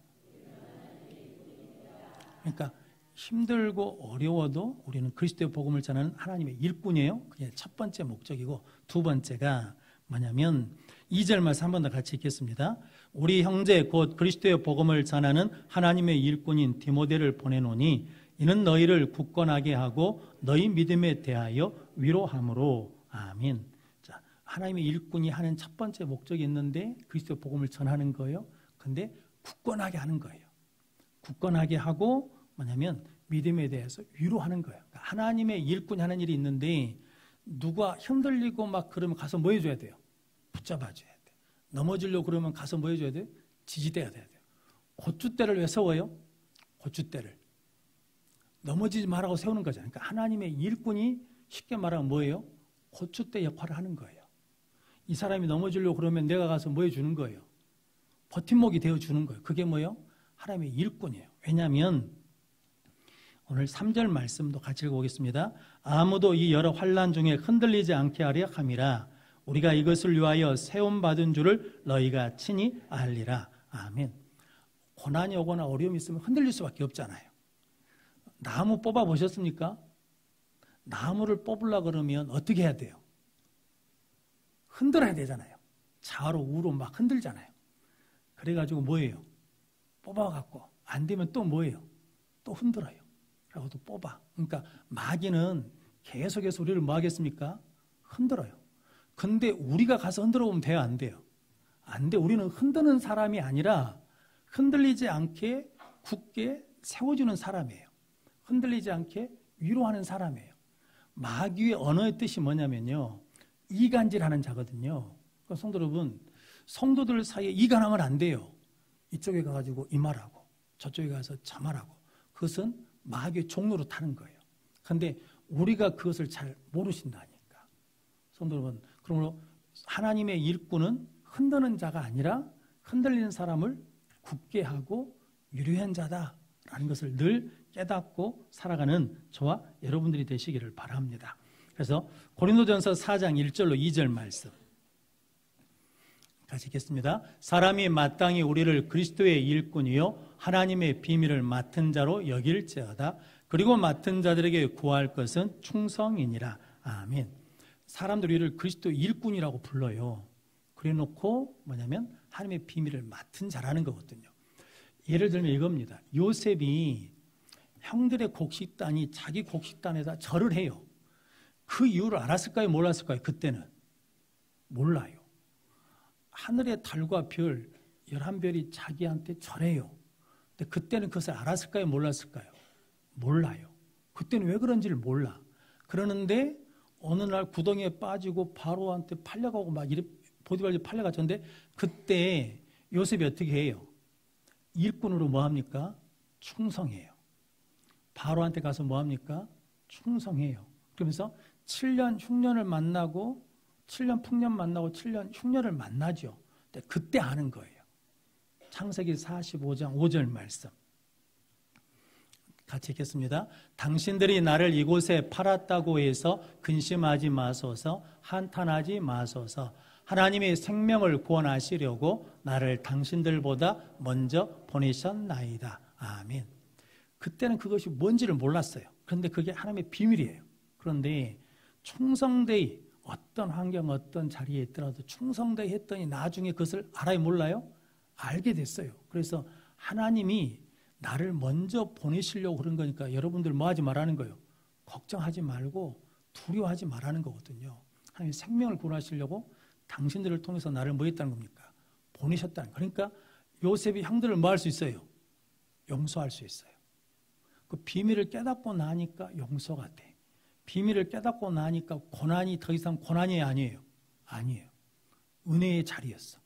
그러니까 힘들고 어려워도 우리는 그리스도의 복음을 전하는 하나님의 일꾼이에요. 그게 첫 번째 목적이고, 두 번째가 뭐냐면 2절 말씀 한 번 더 같이 읽겠습니다. 우리 형제 곧 그리스도의 복음을 전하는 하나님의 일꾼인 디모데를 보내노니 이는 너희를 굳건하게 하고 너희 믿음에 대하여 위로함으로. 아멘. 자, 하나님의 일꾼이 하는 첫 번째 목적이 있는데 그리스도의 복음을 전하는 거예요. 근데 굳건하게 하는 거예요. 굳건하게 하고 뭐냐면 믿음에 대해서 위로하는 거예요. 그러니까 하나님의 일꾼이 하는 일이 있는데 누가 흔들리고 막 그러면 가서 뭐 해줘야 돼요? 붙잡아줘야 돼요. 넘어지려고 그러면 가서 뭐 해줘야 돼요? 지지대가 돼야 돼요. 고추대를 왜 세워요? 고추대를 넘어지지 말라고 세우는 거잖아요. 그러니까 하나님의 일꾼이 쉽게 말하면 뭐예요? 고추대 역할을 하는 거예요. 이 사람이 넘어지려고 그러면 내가 가서 뭐 해주는 거예요? 버팀목이 되어주는 거예요. 그게 뭐예요? 하나님의 일꾼이에요. 왜냐하면 오늘 3절 말씀도 같이 읽어보겠습니다. 아무도 이 여러 환난 중에 흔들리지 않게 하려 함이라. 우리가 이것을 위하여 세움받은 줄을 너희가 친히 알리라. 아멘. 고난이 오거나 어려움이 있으면 흔들릴 수밖에 없잖아요. 나무 뽑아 보셨습니까? 나무를 뽑으려고 그러면 어떻게 해야 돼요? 흔들어야 되잖아요. 좌우로 우로 막 흔들잖아요. 그래가지고 뭐예요? 뽑아갖고 안 되면 또 뭐예요? 또 흔들어요. 라고 또 뽑아. 그러니까 마귀는 계속해서 우리를 뭐 하겠습니까? 흔들어요. 근데 우리가 가서 흔들어 보면 돼요? 안 돼요? 안 돼. 우리는 흔드는 사람이 아니라 흔들리지 않게 굳게 세워주는 사람이에요. 흔들리지 않게 위로하는 사람이에요. 마귀의 언어의 뜻이 뭐냐면요, 이간질하는 자거든요. 그러니까 성도 여러분, 성도들 사이에 이간하면 안 돼요. 이쪽에 가가지고 이 말하고 저쪽에 가서 저 말하고. 그것은 마귀의 종로로 타는 거예요. 그런데 우리가 그것을 잘 모르신다니까. 성도 여러분, 그러므로 하나님의 일꾼은 흔드는 자가 아니라 흔들리는 사람을 굳게 하고 유리한 자다라는 것을 늘 깨닫고 살아가는 저와 여러분들이 되시기를 바랍니다. 그래서 고린도전서 4장 1절로 2절 말씀 같이 읽겠습니다. 사람이 마땅히 우리를 그리스도의 일꾼이요 하나님의 비밀을 맡은 자로 여길지어다. 그리고 맡은 자들에게 구할 것은 충성이니라. 아멘. 사람들이 우리를 그리스도 일꾼이라고 불러요. 그래놓고 뭐냐면 하나님의 비밀을 맡은 자라는 거거든요. 예를 들면 이겁니다. 요셉이 형들의 곡식단이 자기 곡식단에다 절을 해요. 그 이유를 알았을까요? 몰랐을까요? 그때는 몰라요. 하늘의 달과 별 11별이 자기한테 절해요. 근데 그때는 그것을 알았을까요? 몰랐을까요? 몰라요. 그때는 왜 그런지를 몰라. 그러는데 어느 날 구덩이에 빠지고 바로한테 팔려가고 막 이래 보디발에 팔려갔는데 그때 요셉이 어떻게 해요? 일꾼으로 뭐합니까? 충성해요. 바로한테 가서 뭐합니까? 충성해요. 그러면서 7년 흉년을 만나고 7년 풍년 만나고 7년 흉년을 만나죠. 근데 그때 아는 거예요. 창세기 45장 5절 말씀 같이 읽겠습니다. 당신들이 나를 이곳에 팔았다고 해서 근심하지 마소서, 한탄하지 마소서. 하나님의 생명을 구원하시려고 나를 당신들보다 먼저 보내셨나이다. 아멘. 그때는 그것이 뭔지를 몰랐어요. 그런데 그게 하나님의 비밀이에요. 그런데 충성되이 어떤 환경, 어떤 자리에 있더라도 충성되이 했더니 나중에 그것을 알아요, 몰라요? 알게 됐어요. 그래서 하나님이 나를 먼저 보내시려고 그런 거니까 여러분들 뭐 하지 말라는 거예요? 걱정하지 말고 두려워하지 말라는 거거든요. 하나님이 생명을 구원하시려고 당신들을 통해서 나를 뭐 했다는 겁니까? 보내셨다는 거예요. 그러니까 요셉이 형들을 뭐 할 수 있어요? 용서할 수 있어요. 그 비밀을 깨닫고 나니까 용서가 돼. 비밀을 깨닫고 나니까 고난이 더 이상 고난이 아니에요. 아니에요. 은혜의 자리였어.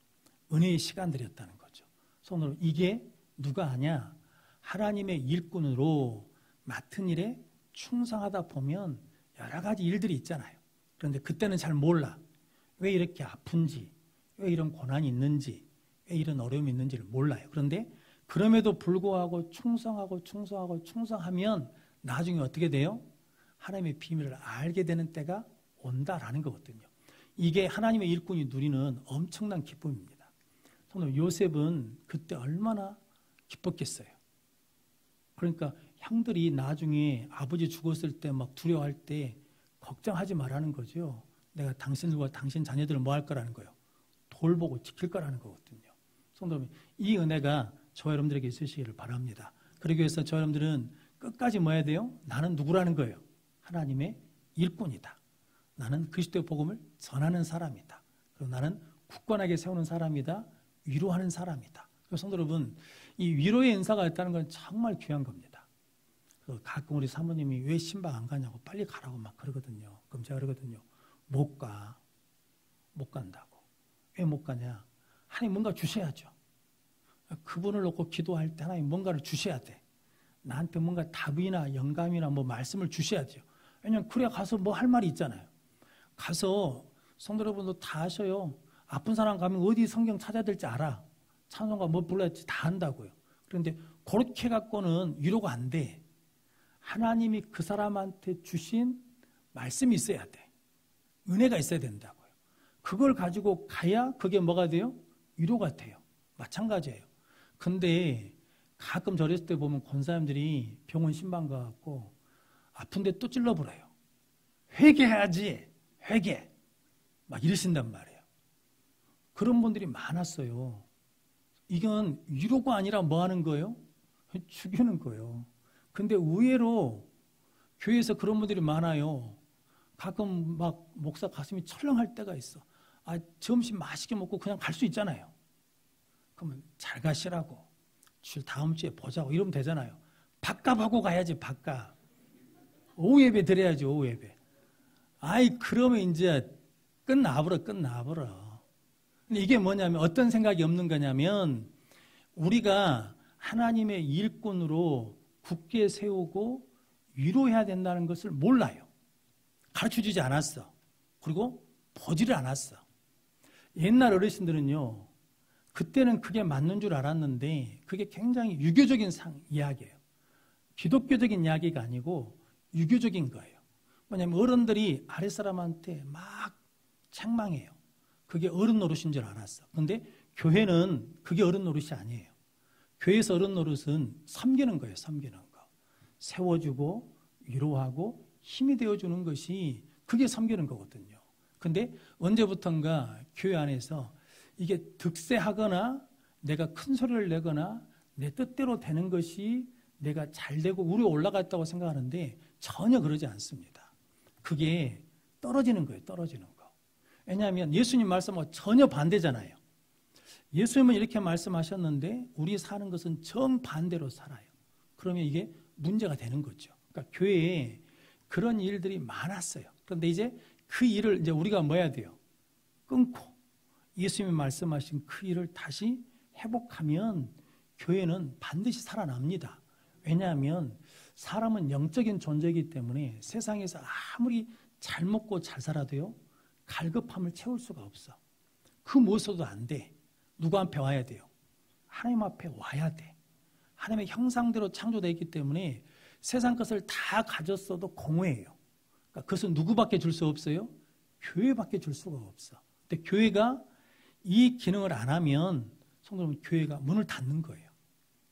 은혜의 시간들이었다는 거죠. 손으로 이게 누가 하냐? 하나님의 일꾼으로 맡은 일에 충성하다 보면 여러 가지 일들이 있잖아요. 그런데 그때는 잘 몰라. 왜 이렇게 아픈지, 왜 이런 고난이 있는지, 왜 이런 어려움이 있는지를 몰라요. 그런데 그럼에도 불구하고 충성하면 나중에 어떻게 돼요? 하나님의 비밀을 알게 되는 때가 온다라는 거거든요. 이게 하나님의 일꾼이 누리는 엄청난 기쁨입니다. 성도 요셉은 그때 얼마나 기뻤겠어요. 그러니까 형들이 나중에 아버지 죽었을 때 막 두려워할 때 걱정하지 말라는 거죠. 내가 당신들과 당신 자녀들을 뭐 할 거라는 거예요? 돌보고 지킬 거라는 거거든요. 성도 여러분, 이 은혜가 저와 여러분들에게 있으시기를 바랍니다. 그러기 위해서 저와 여러분들은 끝까지 뭐 해야 돼요? 나는 누구라는 거예요? 하나님의 일꾼이다. 나는 그리스도의 복음을 전하는 사람이다. 그리고 나는 굳건하게 세우는 사람이다. 위로하는 사람이다. 그래서 성도 여러분, 이 위로의 은사가 있다는 건 정말 귀한 겁니다. 가끔 우리 사모님이 왜 신방 안 가냐고 빨리 가라고 막 그러거든요. 그럼 제가 그러거든요. 못 간다고. 왜 못 가냐? 하나님 뭔가 주셔야죠. 그분을 놓고 기도할 때 하나님 뭔가를 주셔야 돼. 나한테 뭔가 답이나 영감이나 뭐 말씀을 주셔야죠. 왜냐면 그래 가서 뭐 할 말이 있잖아요. 가서 성도 여러분도 다 아셔요. 아픈 사람 가면 어디 성경 찾아야 될지 알아. 찬송가 뭐 불러야 될지 다 안다고요. 그런데 그렇게 갖고는 위로가 안 돼. 하나님이 그 사람한테 주신 말씀이 있어야 돼. 은혜가 있어야 된다고요. 그걸 가지고 가야 그게 뭐가 돼요? 위로가 돼요. 마찬가지예요. 근데 가끔 저랬을 때 보면 권사님들이 병원 신방 가갖고 아픈데 또 찔러버려요. 회개해야지. 회개. 막 이러신단 말이에요. 그런 분들이 많았어요. 이건 위로가 아니라 뭐 하는 거예요? 죽이는 거예요. 근데 의외로 교회에서 그런 분들이 많아요. 가끔 막 목사 가슴이 철렁할 때가 있어. 아, 점심 맛있게 먹고 그냥 갈 수 있잖아요. 그러면 잘 가시라고. 다음 주에 보자고 이러면 되잖아요. 밥값하고 가야지, 밥값. 오후 예배 드려야지, 오후 예배. 아이, 그러면 이제 끝나버려. 근데 이게 뭐냐면 어떤 생각이 없는 거냐면 우리가 하나님의 일꾼으로 굳게 세우고 위로해야 된다는 것을 몰라요. 가르쳐주지 않았어. 그리고 보지를 않았어. 옛날 어르신들은요, 그때는 그게 맞는 줄 알았는데 그게 굉장히 유교적인 이야기예요. 기독교적인 이야기가 아니고 유교적인 거예요. 뭐냐면 어른들이 아랫사람한테 막 책망해요. 그게 어른 노릇인 줄 알았어. 그런데 교회는 그게 어른 노릇이 아니에요. 교회에서 어른 노릇은 섬기는 거예요. 섬기는 거. 세워주고 위로하고 힘이 되어주는 것이 그게 섬기는 거거든요. 근데 언제부턴가 교회 안에서 이게 득세하거나 내가 큰 소리를 내거나 내 뜻대로 되는 것이 내가 잘 되고 위로 올라갔다고 생각하는데 전혀 그러지 않습니다. 그게 떨어지는 거예요. 떨어지는 거. 왜냐하면 예수님 말씀하고 전혀 반대잖아요. 예수님은 이렇게 말씀하셨는데 우리 사는 것은 정반대로 살아요. 그러면 이게 문제가 되는 거죠. 그러니까 교회에 그런 일들이 많았어요. 그런데 이제 그 일을 이제 우리가 뭐 해야 돼요? 끊고 예수님이 말씀하신 그 일을 다시 회복하면 교회는 반드시 살아납니다. 왜냐하면 사람은 영적인 존재이기 때문에 세상에서 아무리 잘 먹고 잘 살아도요, 갈급함을 채울 수가 없어. 그 무엇으로도 안 돼. 누구 앞에 와야 돼요? 하나님 앞에 와야 돼. 하나님의 형상대로 창조되어 있기 때문에 세상 것을 다 가졌어도 공허해요. 그러니까 그것은 누구밖에 줄 수 없어요? 교회밖에 줄 수가 없어. 근데 교회가 이 기능을 안 하면 성도는 교회가 문을 닫는 거예요.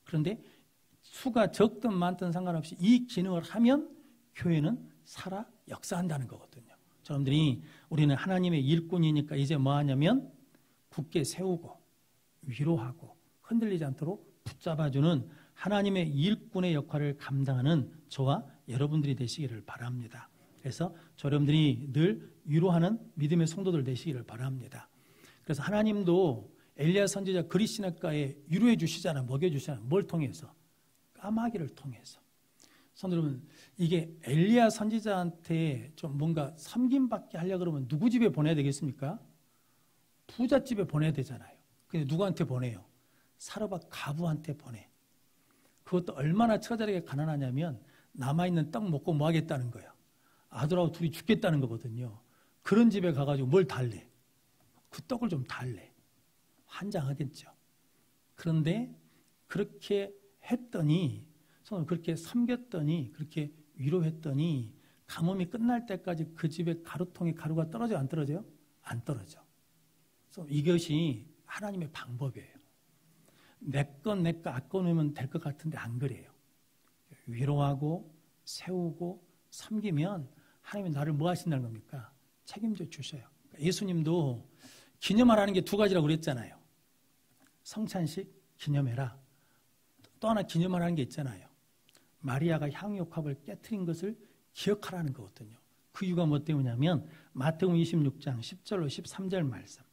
그런데 수가 적든 많든 상관없이 이 기능을 하면 교회는 살아 역사한다는 거거든요. 여러분들이 우리는 하나님의 일꾼이니까 이제 뭐 하냐면 굳게 세우고 위로하고 흔들리지 않도록 붙잡아주는 하나님의 일꾼의 역할을 감당하는 저와 여러분들이 되시기를 바랍니다. 그래서 여러분들이 늘 위로하는 믿음의 성도들 되시기를 바랍니다. 그래서 하나님도 엘리야 선지자 그리시네가에 위로해 주시잖아요. 먹여주시잖아요. 뭘 통해서? 까마귀를 통해서. 성도 여러분, 이게 엘리야 선지자한테 좀 뭔가 섬김받게 하려고 그러면 누구 집에 보내야 되겠습니까? 부잣집에 보내야 되잖아요. 근데 누구한테 보내요? 사르밧 가부한테 보내. 그것도 얼마나 처절하게 가난하냐면 남아있는 떡 먹고 뭐 하겠다는 거야. 아들하고 둘이 죽겠다는 거거든요. 그런 집에 가가지고 뭘 달래? 그 떡을 좀 달래. 환장하겠죠. 그런데 그렇게 했더니, 그렇게 섬겼더니, 그렇게 위로했더니 가뭄이 끝날 때까지 그 집에 가루통에 가루가 떨어져요? 안 떨어져요? 안 떨어져. 그래서 이것이 하나님의 방법이에요. 내 건 아껴놓으면 될 것 같은데 안 그래요. 위로하고 세우고 섬기면 하나님이 나를 뭐 하신다는 겁니까? 책임져 주셔요. 예수님도 기념하라는 게 두 가지라고 그랬잖아요. 성찬식 기념해라. 또 하나 기념하라는 게 있잖아요. 마리아가 향유옥합을 깨트린 것을 기억하라는 거거든요. 그 이유가 뭐 때문이냐면 마태복음 26장 10절로 13절 말씀.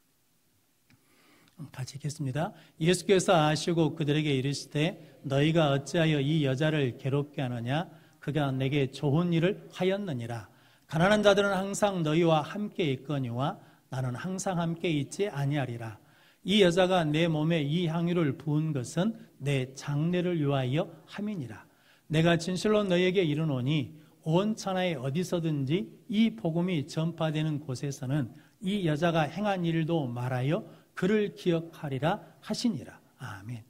같이 읽겠습니다. 예수께서 아시고 그들에게 이르시되 너희가 어찌하여 이 여자를 괴롭게 하느냐? 그가 내게 좋은 일을 하였느니라. 가난한 자들은 항상 너희와 함께 있거니와 나는 항상 함께 있지 아니하리라. 이 여자가 내 몸에 이 향유를 부은 것은 내 장례를 위하여 함이니라. 내가 진실로 너희에게 이르노니 온 천하에 어디서든지 이 복음이 전파되는 곳에서는 이 여자가 행한 일도 말하여 그를 기억하리라 하시니라. 아멘.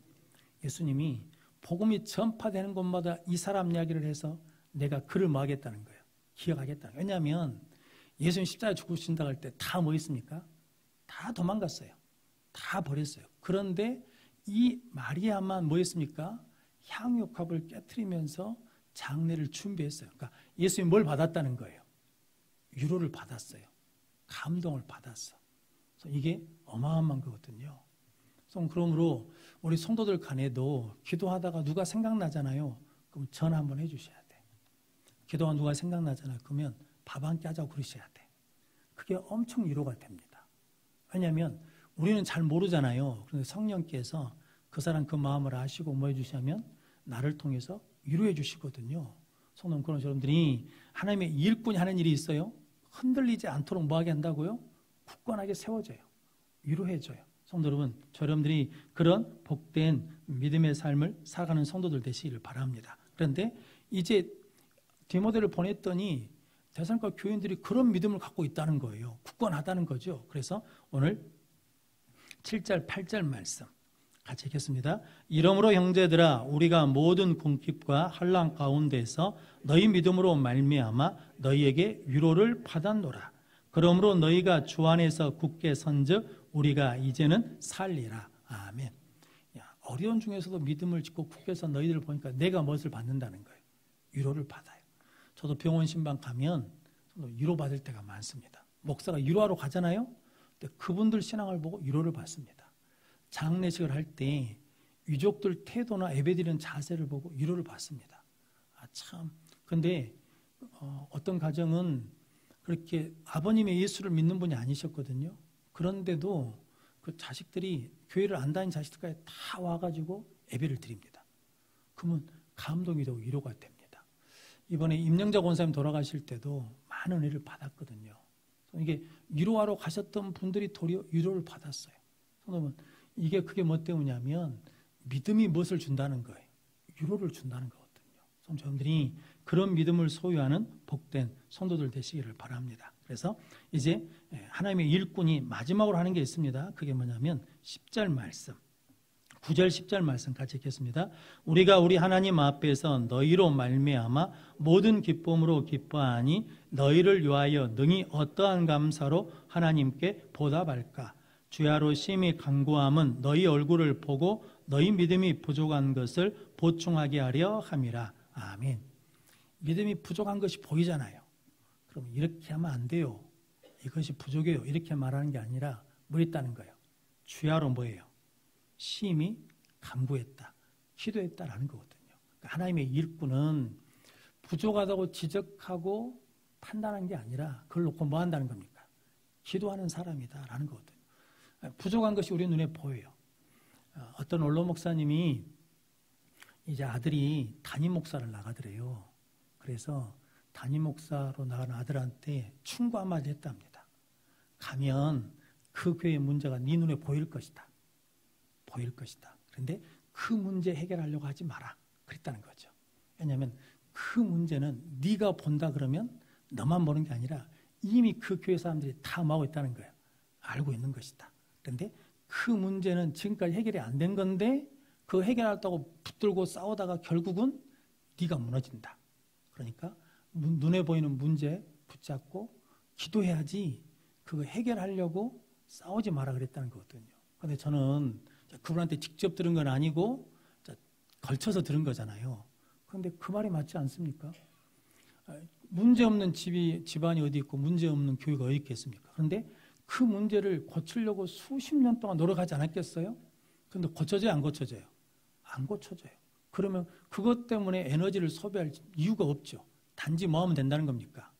예수님이 복음이 전파되는 곳마다 이 사람 이야기를 해서 내가 그를 뭐 하겠다는 거예요? 기억하겠다는 거예요. 왜냐하면 예수님 십자가에 죽으신다고 할 때 다 뭐 했습니까? 다 도망갔어요. 다 버렸어요. 그런데 이 마리아만 뭐 했습니까? 향유옥합을 깨트리면서 장례를 준비했어요. 그러니까 예수님이 뭘 받았다는 거예요? 위로를 받았어요. 감동을 받았어. 그래서 이게 어마어마한 거거든요. 그러므로 우리 성도들 간에도 기도하다가 누가 생각나잖아요. 그럼 전화 한번 해주셔야 돼. 기도가 누가 생각나잖아요. 그러면 밥 한 끼 하자고 그러셔야 돼. 그게 엄청 위로가 됩니다. 왜냐하면 우리는 잘 모르잖아요. 그런데 성령께서 그 사람 그 마음을 아시고 뭐 해주시냐면 나를 통해서 위로해 주시거든요. 성도 그런 여러분들이 하나님의 일꾼이 하는 일이 있어요. 흔들리지 않도록 뭐 하게 한다고요? 굳건하게 세워져요. 위로해줘요. 성도 여러분, 여러분들이 그런 복된 믿음의 삶을 살아가는 성도들 되시기를 바랍니다. 그런데 이제 디모데를 보냈더니 데살로니가 교인들이 그런 믿음을 갖고 있다는 거예요. 굳건하다는 거죠. 그래서 오늘 7절, 8절 말씀 같이 읽겠습니다. 이러므로 형제들아, 우리가 모든 궁핍과 환난 가운데서 너희 믿음으로 말미암아 너희에게 위로를 받았노라. 그러므로 너희가 주 안에서 굳게 선즉 우리가 이제는 살리라. 아멘. 어려운 중에서도 믿음을 짓고 굳게 선 너희들을 보니까 내가 무엇을 받는다는 거예요. 위로를 받아요. 저도 병원 신방 가면 위로받을 때가 많습니다. 목사가 위로하러 가잖아요. 근데 그분들 신앙을 보고 위로를 받습니다. 장례식을 할 때 유족들 태도나 예배드리는 자세를 보고 위로를 받습니다. 참. 근데 어떤 가정은 그렇게 아버님의 예수를 믿는 분이 아니셨거든요. 그런데도 그 자식들이 교회를 안 다닌 자식들까지 다 와가지고 예배를 드립니다. 그러면 감동이 되고 위로가 됩니다. 이번에 임영자 권사님 돌아가실 때도 많은 은혜를 받았거든요. 이게 위로하러 가셨던 분들이 도리어 위로를 받았어요. 그러면 그게 뭐 때문이냐면 믿음이 무엇을 준다는 거예요. 위로를 준다는 거거든요. 성도님들이 그런 믿음을 소유하는 복된 성도들 되시기를 바랍니다. 그래서 이제 하나님의 일꾼이 마지막으로 하는 게 있습니다. 그게 뭐냐면 10절 말씀, 9절 10절 말씀 같이 읽겠습니다. 우리가 우리 하나님 앞에서 너희로 말미암아 모든 기쁨으로 기뻐하니 너희를 위하여 능히 어떠한 감사로 하나님께 보답할까. 주야로 심히 간구함은 너희 얼굴을 보고 너희 믿음이 부족한 것을 보충하게 하려 함이라. 아멘. 믿음이 부족한 것이 보이잖아요. 그럼 이렇게 하면 안 돼요. 이것이 부족해요. 이렇게 말하는 게 아니라 뭐 있다는 거예요. 주야로 뭐예요? 심히 간구했다. 기도했다라는 거거든요. 그러니까 하나님의 일꾼은 부족하다고 지적하고 판단한 게 아니라 그걸 놓고 뭐 한다는 겁니까? 기도하는 사람이다라는 거거든요. 부족한 것이 우리 눈에 보여요. 어떤 원로 목사님이 이제 아들이 담임 목사를 나가더래요. 그래서 담임 목사로 나간 아들한테 충고 한마디 했답니다. 가면 그 교회의 문제가 네 눈에 보일 것이다. 보일 것이다. 그런데 그 문제 해결하려고 하지 마라. 그랬다는 거죠. 왜냐하면 그 문제는 네가 본다 그러면 너만 보는 게 아니라 이미 그 교회 사람들이 다 마고 있다는 거예요. 알고 있는 것이다. 그런데 그 문제는 지금까지 해결이 안 된 건데 그 해결하겠다고 붙들고 싸우다가 결국은 네가 무너진다. 그러니까 눈에 보이는 문제 붙잡고 기도해야지 그거 해결하려고 싸우지 마라 그랬다는 거거든요. 그런데 저는 그분한테 직접 들은 건 아니고 걸쳐서 들은 거잖아요. 그런데 그 말이 맞지 않습니까? 문제 없는 집안이 어디 있고 문제 없는 교회가 어디 있겠습니까? 그런데 그 문제를 고치려고 수십 년 동안 노력하지 않았겠어요? 그런데 고쳐져요? 안 고쳐져요? 안 고쳐져요. 그러면 그것 때문에 에너지를 소비할 이유가 없죠. 단지 뭐 하면 된다는 겁니까?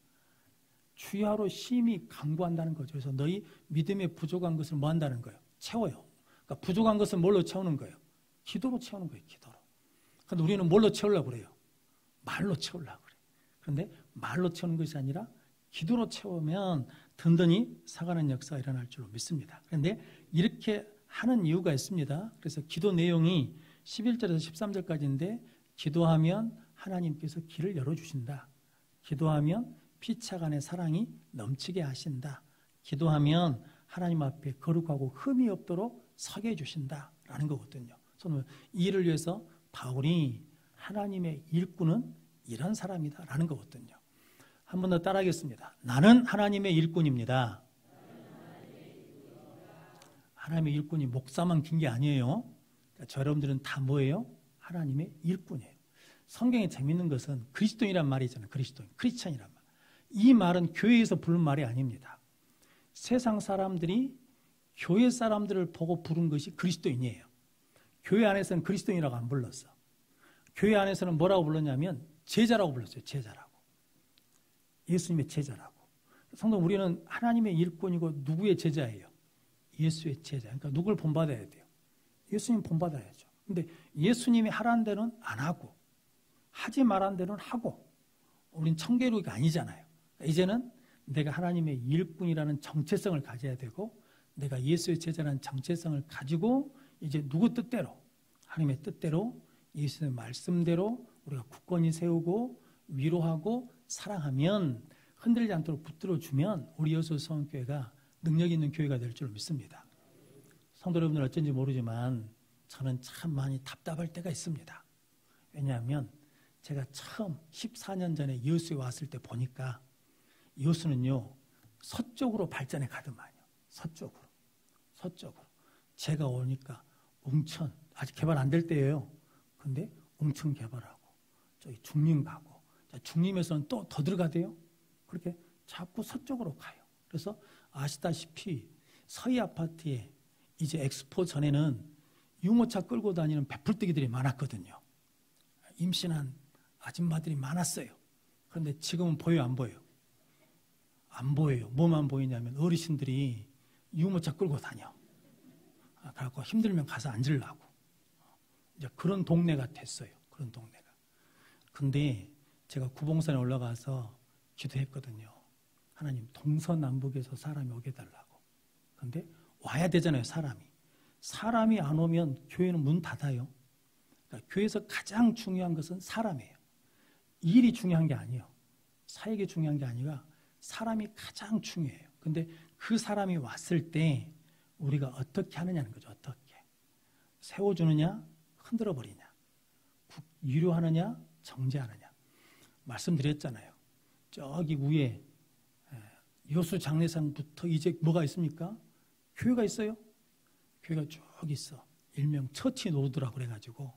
주야로 심히 간구한다는 거죠. 그래서 너희 믿음에 부족한 것을 뭐 한다는 거예요? 채워요. 그러니까 부족한 것을 뭘로 채우는 거예요? 기도로 채우는 거예요. 기도로. 그런데 우리는 뭘로 채우려고 그래요? 말로 채우려고 그래요. 그런데 말로 채우는 것이 아니라 기도로 채우면 든든히 사가는 역사가 일어날 줄로 믿습니다. 그런데 이렇게 하는 이유가 있습니다. 그래서 기도 내용이 11절에서 13절까지인데 기도하면 하나님께서 길을 열어주신다. 기도하면 피차간의 사랑이 넘치게 하신다. 기도하면 하나님 앞에 거룩하고 흠이 없도록 서게 해주신다라는 거거든요. 저는 이 일을 위해서 바울이 하나님의 일꾼은 이런 사람이다라는 거거든요. 한 번 더 따라하겠습니다. 나는 하나님의 일꾼입니다. 하나님의 일꾼이 목사만 긴 게 아니에요. 그러니까 여러분들은 다 뭐예요? 하나님의 일꾼이에요. 성경에 재밌는 것은 그리스도인이란 말이 있잖아요. 그리스도인, 크리스찬이란 말. 이 말은 교회에서 부른 말이 아닙니다. 세상 사람들이 교회 사람들을 보고 부른 것이 그리스도인이에요. 교회 안에서는 그리스도인이라고 안 불렀어. 교회 안에서는 뭐라고 불렀냐면 제자라고 불렀어요. 제자라고. 예수님의 제자라고. 성도 우리는 하나님의 일꾼이고 누구의 제자예요? 예수의 제자. 그러니까 누굴 본받아야 돼요? 예수님 본받아야죠. 근데 예수님이 하라는 대로는 안 하고 하지 말라는 대로는 하고 우린 청계류가 아니잖아요. 이제는 내가 하나님의 일꾼이라는 정체성을 가져야 되고 내가 예수의 제자라는 정체성을 가지고 이제 누구 뜻대로 하나님의 뜻대로 예수의 말씀대로 우리가 굳건히 세우고 위로하고 사랑하면 흔들리지 않도록 붙들어주면 우리 여수 성교회가 능력 있는 교회가 될 줄 믿습니다. 성도 여러분들 어쩐지 모르지만 저는 참 많이 답답할 때가 있습니다. 왜냐하면 제가 처음 14년 전에 여수에 왔을 때 보니까 여수는요 서쪽으로 발전해 가더만요. 서쪽으로 제가 오니까 웅천 아직 개발 안 될 때예요. 근데 웅천 개발하고 저기 중림 가고 중림에서는 또 더 들어가대요. 그렇게 자꾸 서쪽으로 가요. 그래서 아시다시피 서희 아파트에 이제 엑스포 전에는 유모차 끌고 다니는 베풀뜨기들이 많았거든요. 임신한 아줌마들이 많았어요. 그런데 지금은 보여요, 안 보여요? 안 보여요. 뭐만 보이냐면 어르신들이 유모차 끌고 다녀. 그래갖고 힘들면 가서 앉으려고. 이제 그런 동네가 됐어요. 그런 동네가. 근데 제가 구봉산에 올라가서 기도했거든요. 하나님 동서남북에서 사람이 오게 달라고. 근데 와야 되잖아요, 사람이. 사람이 안 오면 교회는 문 닫아요. 그러니까 교회에서 가장 중요한 것은 사람이에요. 일이 중요한 게 아니에요. 사역이 중요한 게 아니라 사람이 가장 중요해요. 근데 그 사람이 왔을 때 우리가 어떻게 하느냐는 거죠. 어떻게. 세워주느냐, 흔들어 버리냐. 유료하느냐, 정죄하느냐. 말씀드렸잖아요. 저기 위에 여수 장례상부터 이제 뭐가 있습니까? 교회가 있어요. 교회가 쭉 있어. 일명 처치 노드라고 그래가지고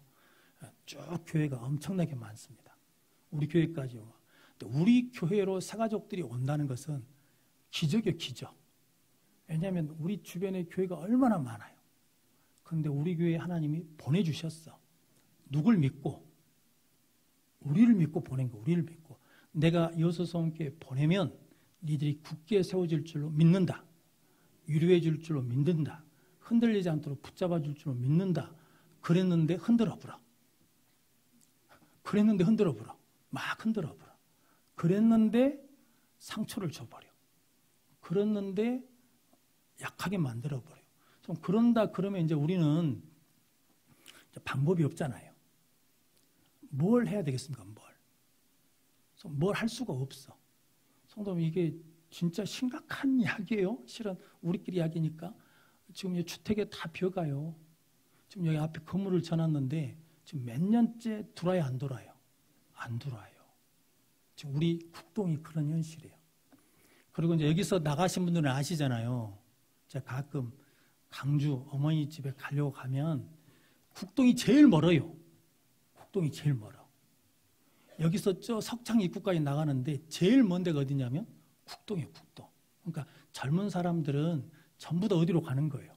쭉 교회가 엄청나게 많습니다. 우리 교회까지요. 우리 교회로 새가족들이 온다는 것은 기적이에요, 기적. 왜냐하면 우리 주변에 교회가 얼마나 많아요. 그런데 우리 교회에 하나님이 보내주셨어. 누굴 믿고? 우리를 믿고 보낸 거, 우리를 믿고. 내가 여수성교회 보내면 니들이 굳게 세워질 줄로 믿는다. 유료해 줄 줄로 믿는다. 흔들리지 않도록 붙잡아 줄 줄로 믿는다. 그랬는데 흔들어 버려. 막 흔들어 버려. 그랬는데 상처를 줘버려. 그랬는데 약하게 만들어 버려. 좀 그런다 그러면 이제 우리는 방법이 없잖아요. 뭘 해야 되겠습니까? 뭘 할 수가 없어. 성도님, 이게 진짜 심각한 이야기예요. 실은 우리끼리 이야기니까. 지금 이 주택에 다 비어가요. 지금 여기 앞에 건물을 져놨는데 지금 몇 년째 들어와요, 안 돌아요? 안 들어와요. 지금 우리 국동이 그런 현실이에요. 그리고 이제 여기서 나가신 분들은 아시잖아요. 제가 가끔 강주 어머니 집에 가려고 가면 국동이 제일 멀어요. 국동이 제일 멀어. 여기서 저 석창 입구까지 나가는데 제일 먼 데가 어디냐면 국동이에요, 국동. 그러니까 젊은 사람들은 전부 다 어디로 가는 거예요?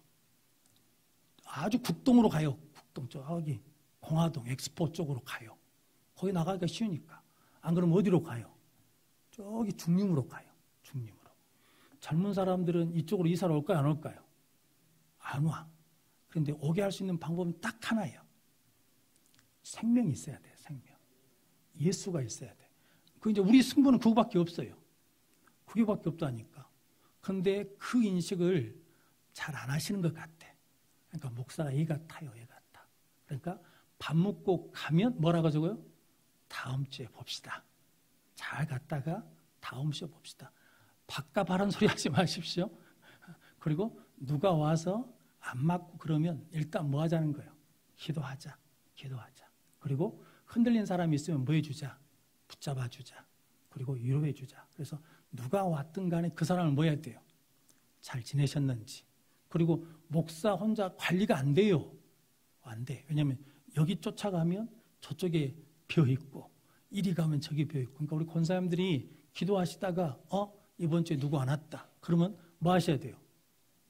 아주 국동으로 가요. 국동 저기 공화동 엑스포 쪽으로 가요. 거기 나가기가 쉬우니까. 안 그러면 어디로 가요? 저기 중림으로 가요. 중림으로. 젊은 사람들은 이쪽으로 이사를 올까요, 안 올까요? 안 와. 그런데 오게 할 수 있는 방법은 딱 하나예요. 생명이 있어야 돼요, 생명. 예수가 있어야 돼. 그 이제 우리 승부는 그거밖에 없어요. 그게밖에 없다니까. 근데 그 인식을 잘 안 하시는 것 같아. 그러니까 목사가 얘 같아요, 얘 같아. 그러니까 밥 먹고 가면 뭐라고 적어요? 다음 주에 봅시다. 잘 갔다가 다음 주에 봅시다. 밥값 하라는 소리 하지 마십시오. 그리고 누가 와서 안 맞고 그러면 일단 뭐 하자는 거예요? 기도하자. 그리고 흔들린 사람이 있으면 뭐 해주자? 붙잡아 주자. 그리고 위로해 주자. 그래서 누가 왔든 간에 그 사람을 뭐 해야 돼요? 잘 지내셨는지. 그리고 목사 혼자 관리가 안 돼요. 안 돼. 왜냐하면 여기 쫓아가면 저쪽에 비어있고 이리 가면 저기 비어있고. 그러니까 우리 권사님들이 기도하시다가 이번 주에 누구 안 왔다. 그러면 뭐 하셔야 돼요?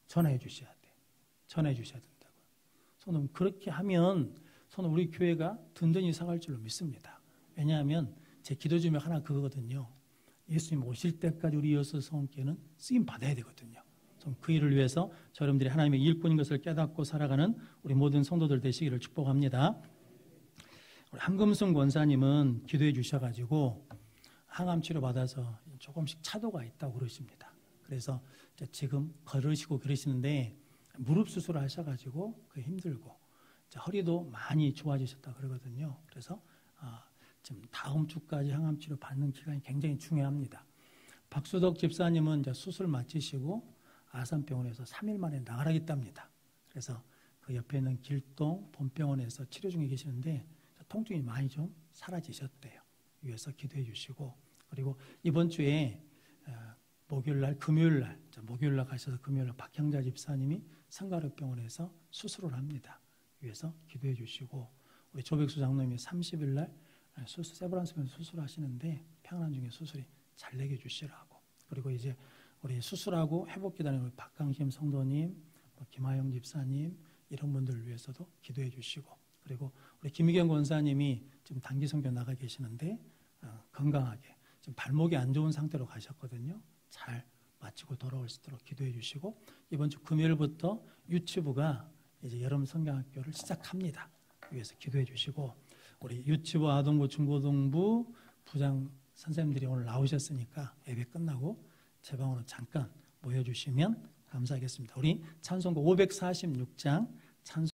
전화해 주셔야 돼. 전화해 주셔야 된다고요. 저는 그렇게 하면 저는 우리 교회가 든든히 살아갈 줄로 믿습니다. 왜냐하면 제 기도 중에 하나 그거거든요. 예수님 오실 때까지 우리 여수 성교회는 쓰임 받아야 되거든요. 그 일을 위해서 여러분들이 하나님의 일꾼인 것을 깨닫고 살아가는 우리 모든 성도들 되시기를 축복합니다. 우리 한금순 권사님은 기도해 주셔가지고 항암 치료 받아서 조금씩 차도가 있다고 그러십니다. 그래서 지금 걸으시고 그러시는데 무릎 수술을 하셔가지고 그 힘들고 허리도 많이 좋아지셨다 그러거든요. 그래서 지금 다음 주까지 항암치료 받는 기간이 굉장히 중요합니다. 박수덕 집사님은 이제 수술 마치시고 아산병원에서 3일 만에 나가라겠답니다. 그래서 그 옆에 있는 길동 본병원에서 치료 중에 계시는데 통증이 많이 좀 사라지셨대요. 위해서 기도해 주시고, 그리고 이번 주에 목요일날, 금요일날, 목요일날 가셔서 금요일날 박형자 집사님이 성가력병원에서 수술을 합니다. 위해서 기도해 주시고, 우리 조백수 장로님이 30일날 세브란스병원 수술하시는데 평안 중에 수술이 잘 되게 주시라고. 그리고 이제 우리 수술하고 회복기다리는 우리 박강심 성도님, 김하영 집사님 이런 분들을 위해서도 기도해 주시고, 그리고 우리 김희경 권사님이 지금 단기 선교 나가 계시는데 건강하게 지금 발목이 안 좋은 상태로 가셨거든요. 잘 마치고 돌아올 수 있도록 기도해 주시고, 이번 주 금요일부터 유치부가 이제 여름 성경학교를 시작합니다. 위해서 기도해 주시고, 우리 유치부, 아동부, 중고등부 부장 선생님들이 오늘 나오셨으니까 예배 끝나고 제 방으로 잠깐 모여주시면 감사하겠습니다. 우리 찬송가 546장 찬송